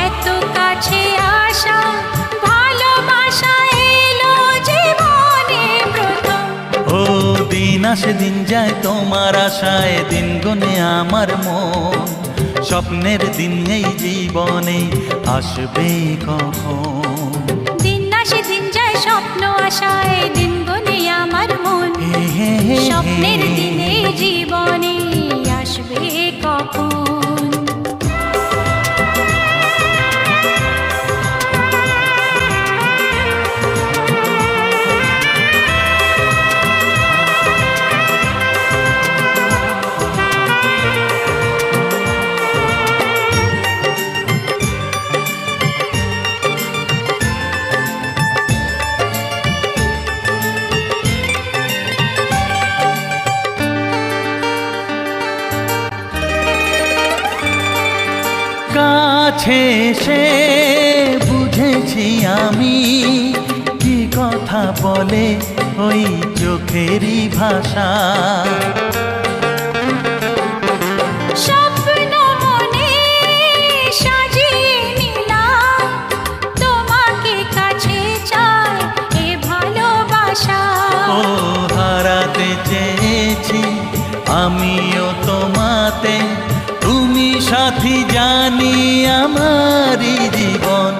এত কাছে আসা, ভালোবাসা এলো জীবনে প্রথম। ও দিন আসে দিন যায় তোমার আশায়, দিন গুনে আমার মন। স্বপ্নের দিন এই জীবনে আসবে কখন? দিন যায় স্বপ্ন আশায়, দিন গুনে আমার মন। স্বপ্নের দিনে জীবনে আসবে কখন? কাছে এসে বুঝেছি আমি কি কথা বলে ওই চোখেরই ভাষা। স্বপ্ন মনে সাজিয়ে নিলাম, তোমাকে কাছে চাই এ ভালোবাসা। ও হারাতে চেয়েছি আমিও তোমাতে, তুমি সাথী জানি আমারই জীবন।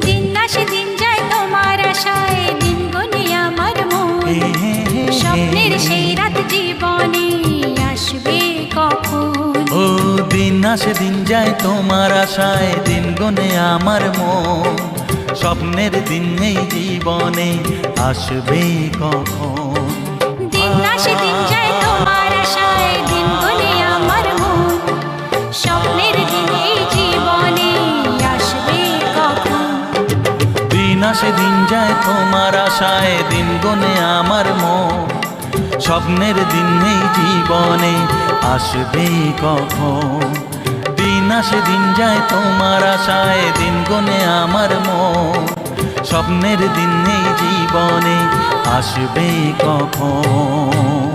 দিন আসে দিন যায় তোমার আশায়, দিন গুনে আমার মন। স্বপ্নের সেই রাত জীবনে আসবে কখন? ও দিন আসে দিন যায় তোমার আশায়, দিন গুনে আমার মন। স্বপ্নের দিন এই জীবনে আসবে কখন? দিন আসে দিন যায় তোমার আশায়, দিন গুনে আমার মন। স্বপ্নের দিন এই জীবনে আসবে কখন? দিন আসে দিন যায় তোমার আশায়, দিন গনে আমার মন। স্বপ্নের দিন নেই জীবনে, আসবে কখন? দিন আসে দিন যায় তোমার আশায়, দিন গনে আমার মন। স্বপ্নের দিন নেই জীবনে, আসবে কখন?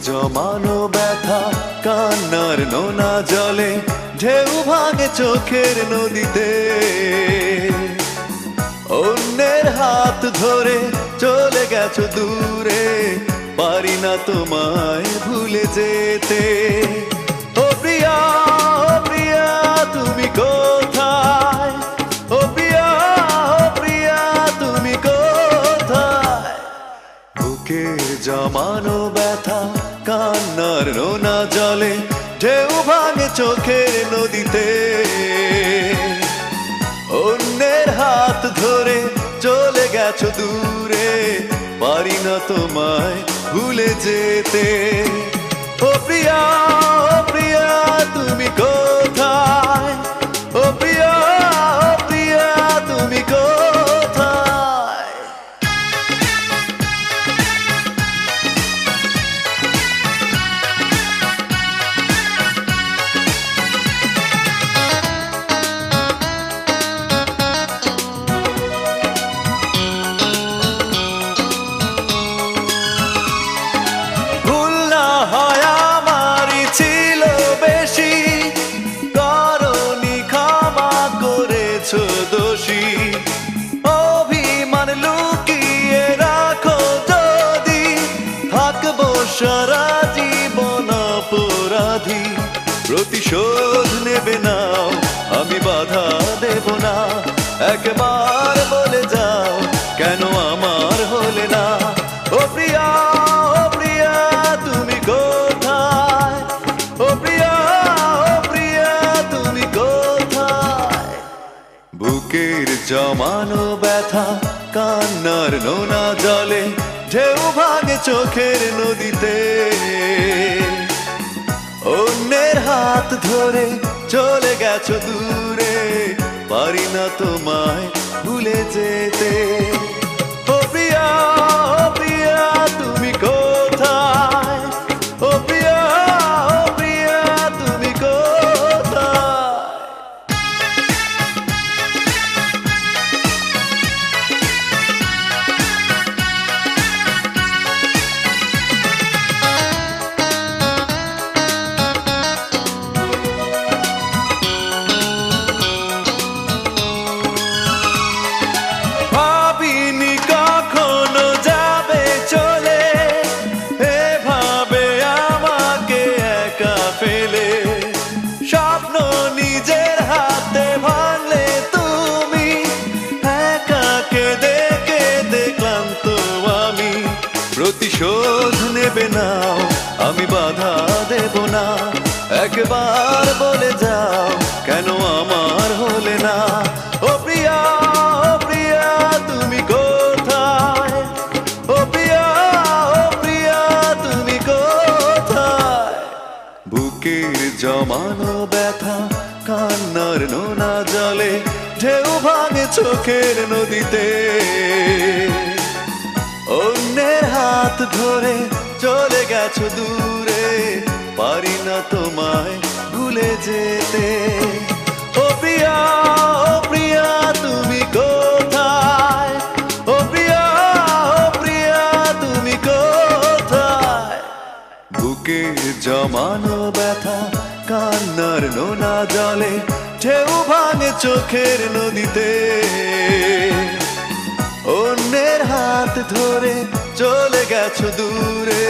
জমানো ব্যথা কান্নার নোনা জলে, ঢেউ ভাঙে চোখের নদীতে। অন্যের হাত ধরে চলে গেছো দূরে, পারি না তোমায় ভুলে যেতে। ও প্রিয়া, ও প্রিয়া তুমি কোথায়? ও প্রিয়া, ও প্রিয়া তুমি কোথায়? বুকের জমানো ব্যথা কান্নার নোনা জলে, ঢেউ ভাঙে চোখের নদীতে। অন্যের হাত ধরে চলে গেছো দূরে, পারি না তোমায় ভুলে যেতে। ও প্রিয়া, ও প্রিয়া তুমি কোথায়? ও প্রিয়া, ও প্রিয়া তুমি কোথায়? দোষী অভিমান লুকিয়ে রাখো যদি, থাকবো সারা জীবন অপরাধী। প্রতিশোধ নেবে নাও, আমি বাধা দেব না। একবার বলে যাও, কেন আমার হলে না? ও প্রিয়া, ও প্রিয়া তুমি কোথায়? ও প্রিয়া, ও প্রিয়া তুমি কোথায়? বুকের জমানো ব্যথা কান্নার নোনা জলে, ঢেউ ভাঙে চোখের নদীতে। অন্যের হাত ধরে চলে গেছো দূরে, পারি না তোমায় ভুলে যেতে। ও প্রিয়া, ও প্রিয়া তুমি কোথায়? ও প্রিয়া, ও প্রিয়া তুমি কোথায়? প্রতিশোধ নেবে নাও, আমি বাধা দেব না। একবার বলে যাও, কেন আমার হলে না? ও প্রিয়া, ও প্রিয়া তুমি কোথায়? ও প্রিয়া, ও প্রিয়া তুমি কোথায়? বুকের জমানো ব্যথা কান্নার নোনা জলে, ঢেউ ভাঙে চোখের নদীতে। অন্যের হাত ধরে চলে গেছো দূরে, পারি না তোমায় ভুলে যেতে। ও প্রিয়া, ও প্রিয়া তুমি কোথায়? ও প্রিয়া, ও প্রিয়া তুমি কোথায়? বুকের জমানো ব্যথা কান্নার নোনা জলে, ঢেউ ভাঙে চোখের নদীতে। অন্যের হাত ধরে চলে গেছো দূরে,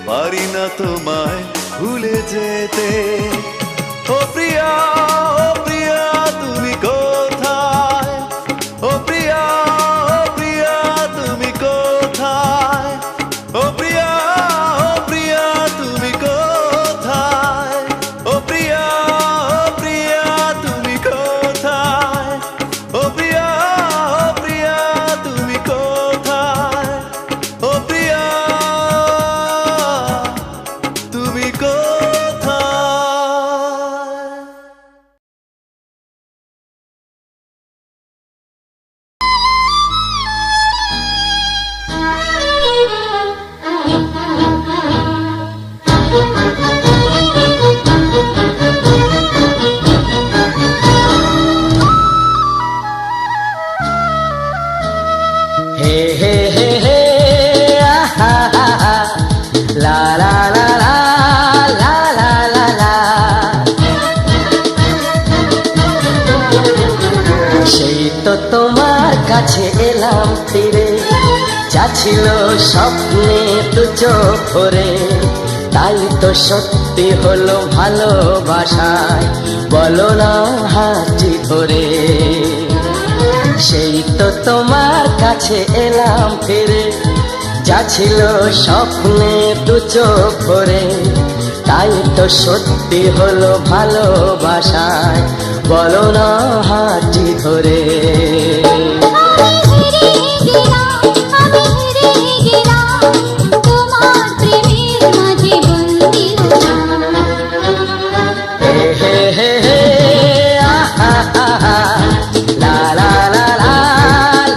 পারি না তোমায় ভুলে যেতে। ও প্রিয়া, ও প্রিয়া তুমি কোথায়? ও প্রিয়া, ও প্রিয়া তুমি কোথায়? ও প্রিয়া, ও প্রিয়া তুমি কোথায়? ও প্রিয়া, ও প্রিয়া তুমি কোথায়? ও প্রিয়া, ও প্রিয়া তুমি কোথায়? ও প্রিয়া তুমি কোথায়? হে হে হে হে আহা হা হা লা লা লা লা লা লা লা লা। সেই তো তোমার কাছে এলাম ফিরে, যা ছিল স্বপ্নে দু চোখ ভরে, তাই তো সত্যি হলো ভালোবাসায়, বলো না হাতটি ধরে। সেই তো তোমার কাছে এলাম ফিরে, যা ছিল স্বপ্নে দু চোখ ভরে, তাই তো সত্যি হলো ভালোবাসায়, বলো না হাতটি ধরে। হে হে হে আহা হা হা লা লা লা লা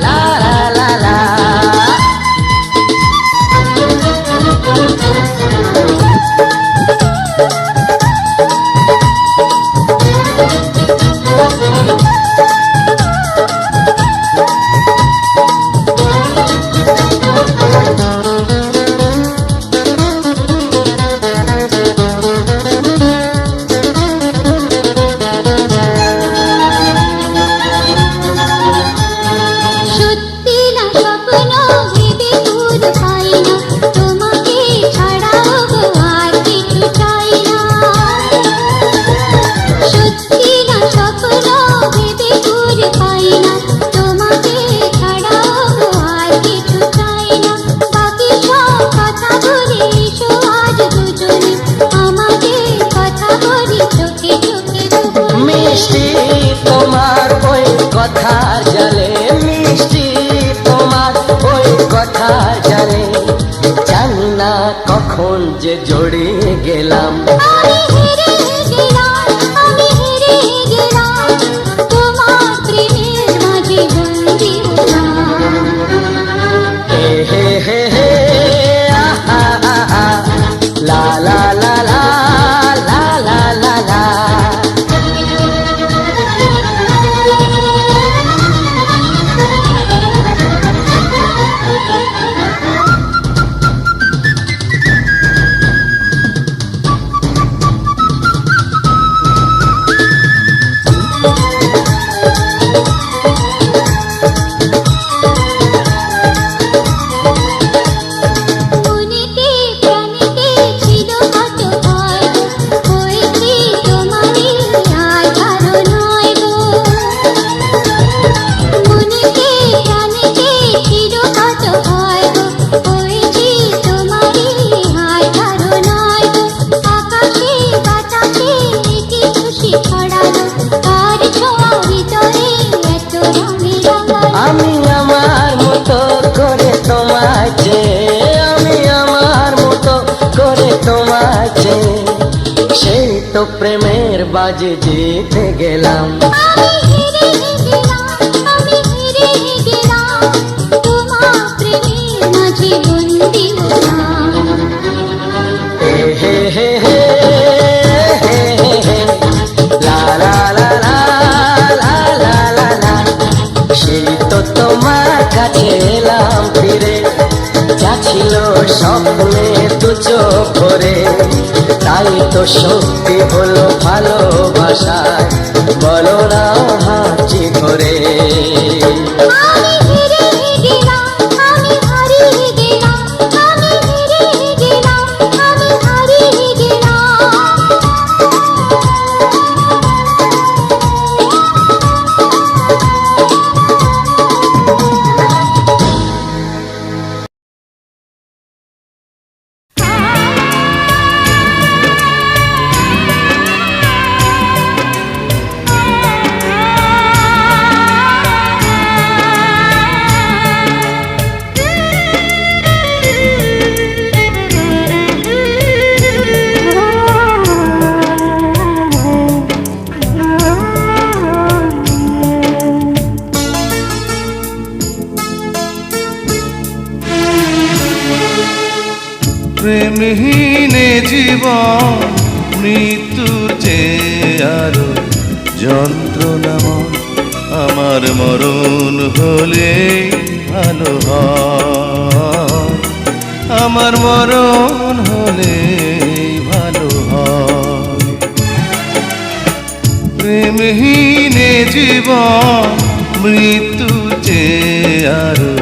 লা লা লা লা। সত্যি না স্বপ্ন ভেবে দূর পাই না, তোমাকে ছাড়া আর কিছু চাই না। সত্যি না স্বপ্ন ভেবে দূর পাই না, তোমাকে ছাড়া আর কিছু চাই না। বাকি সব কথা বলে এসো আজ দুজনে, আমাদের কথা বলি চোখে চোখে দুজনে। মিষ্টি তোমার ওই কথার জালে, মিষ্টি তোমার ওই কথার জালে, জানি না কখন যে জড়িয়ে গেলাম। আমি হেরে গেলাম, আমি হেরে গেলাম, তোমার প্রেমের মাঝে বন্দি হলাম। হে হে হে হে আহা হা হা লা লা লা লা লা লা লা লা। মনেতে প্রাণেতে ছিল কত ভয়, হয়েছে তোমারই আর কারো নয় গো। মনেতে প্রাণেতে ছিল কত ভয় গো, হয়েছে তোমারই আর কারো নয় গো। আকাশে বাতাসে কি খুশি ছড়ালো, তার ছোঁয়া ভিতরে এত রঙে রাঙালো। আমি আমার মতো করে তোমায় চেয়ে, আমি আমার মতো করে তোমায় চেয়ে, সেই তো প্রেমের বাজে জিতে গেলাম। আমি হেরে গেলাম, আমি হেরে গেলাম, তোমার প্রেমের মাঝে বন্দি হলাম। হে হে হে হে হে হে হে লা লা লা লা লা লা লা লা। সেই তো তোমার কাছে এলাম ফিরে, যা ছিল স্বপ্নে দু চোখ ভরে, তাই তো সত্যি হলো ভালোবাসায়, বলো না হাতটি ধরে। আমি হেরে গেলাম, আমি হারিয়ে গেলাম, আমি হেরে গেলাম, প্রেমহীনে জীবন মৃত্যুর চেয়ে আরো যন্ত্রণাময় আমার মরণ হলে ভালো হয় আমার মরণ হলে ভালো হয় প্রেমহীনে জীবন মৃত্যুর চেয়ে আরো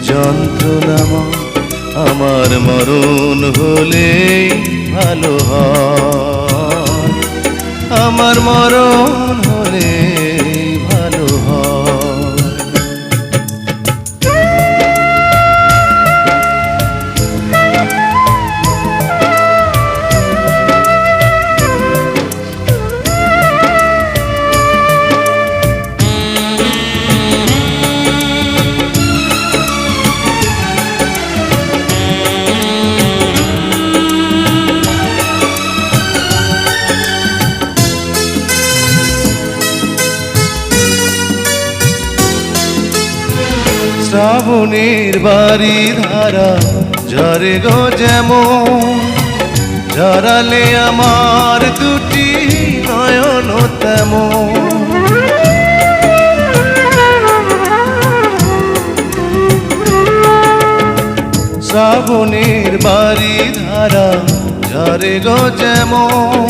যন্ত্রণাময় আমার মরণ হলে ভালো হয় আমার মরণ হলে ভালো হয় শ্রাবণের বাড়ি ধারা ঝরে গো যেমন ঝরালে আমার দুটি নয়ন তেমন শ্রাবণের বাড়ি ধারা ঝরে গো যেমন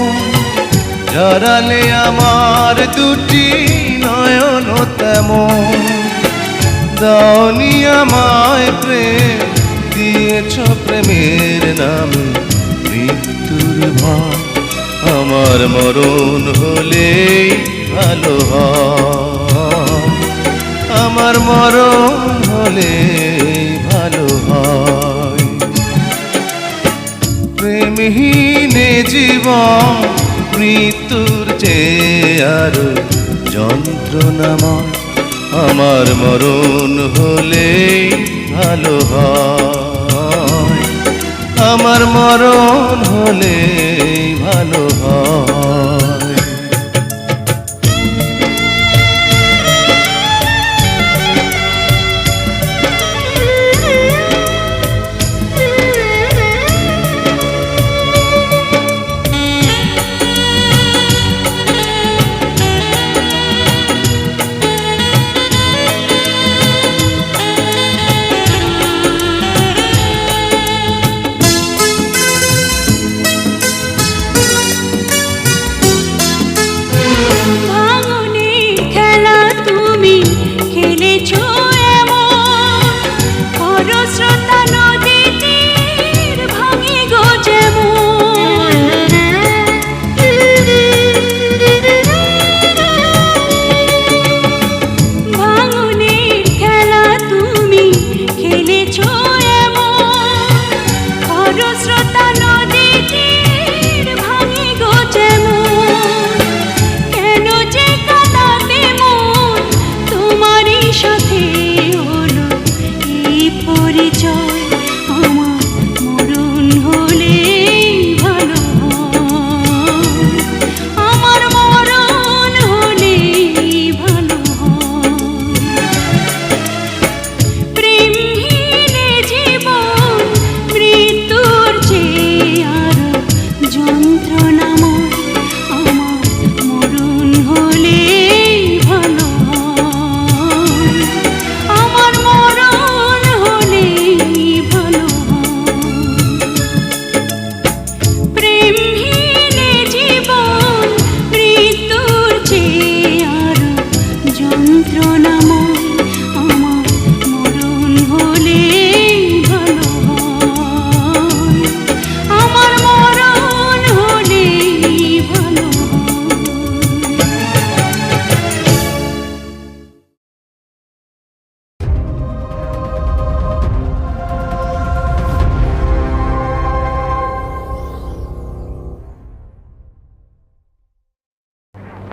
ঝরালে আমার দুটি নয়ন তেমন দাওনি আমায় প্রেম দিয়েছ প্রেমের নামে মৃত্যুর ভয় আমার মরণ হলে ভালো হয় আমার মরণ হলে ভালো হয় প্রেমহীনে জীবন মৃত্যুর চেয়ে আরো যন্ত্রণাময় আমার মরণ হলে ভালো হয় আমার মরণ হলে ভালো হয়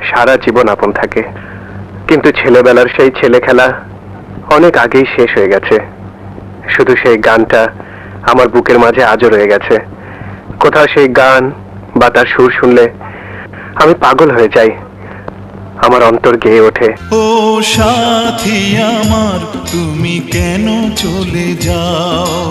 সারা জীবন আপন থাকে, কিন্তু ছেলেবেলার সেই ছেলে খেলা অনেক আগেই শেষ হয়ে গেছে। শুধু সেই গানটা আমার বুকের মাঝে আজও রয়ে গেছে। কোথাও সেই গান বা তার সুর শুনলে আমি পাগল হয়ে যাই, আমার অন্তর গেয়ে ওঠে। ও সাথী আমার, তুমি কেন চলে যাও?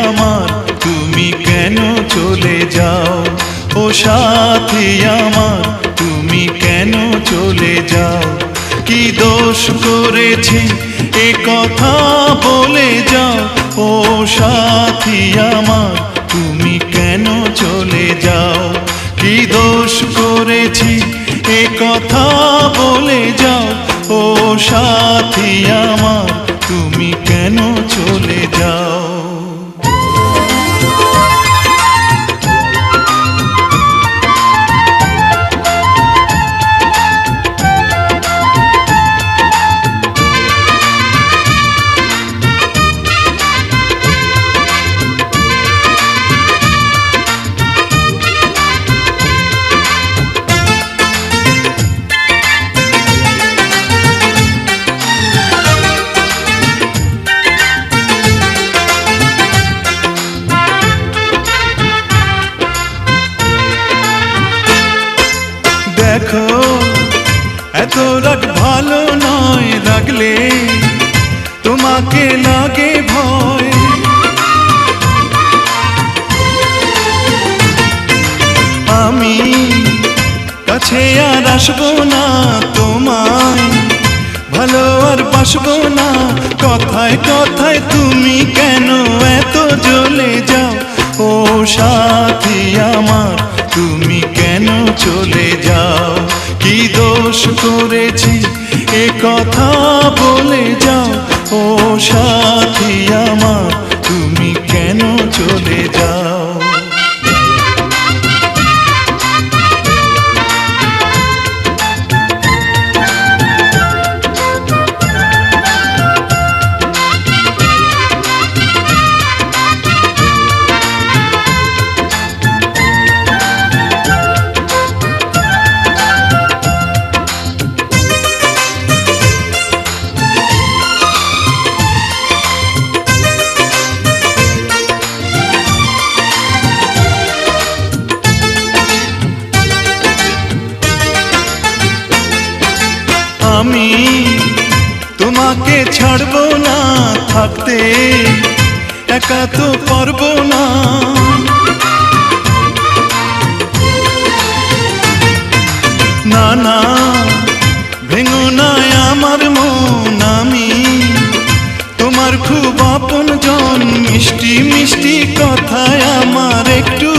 আমার তুমি কেন চলে যাও, ও সাথী আমার তুমি কেন চলে যাও। কি দোষ করেছি এ কথা বলে যাও, ও সাথী আমার তুমি কেন চলে যাও। কি দোষ করেছি এ কথা বলে যাও, ও সাথী আমার তুমি কেন চলে যাও। দেখো এত রাগ ভালো নয়, রাগলে তোমাকে লাগে ভয়। আমি কাছে আর আসবো না, তোমায় ভালো আর বাসবো না। কথায় কথায় তুমি কেন এত জ্বলে যাও, ও সাথী আমার তুমি কেন চলে যাও। কি দোষ করেছি এ কথা বলে যাও, ও সাথী আমার তুমি কেন চলে যাও। আমি তোমাকে ছাড়বো না, থাকতে একা তো পারবো না। না না ভেঙো না আমার মন, আমি তোমার খুব আপন জন। মিষ্টি মিষ্টি কথায় আমার একটু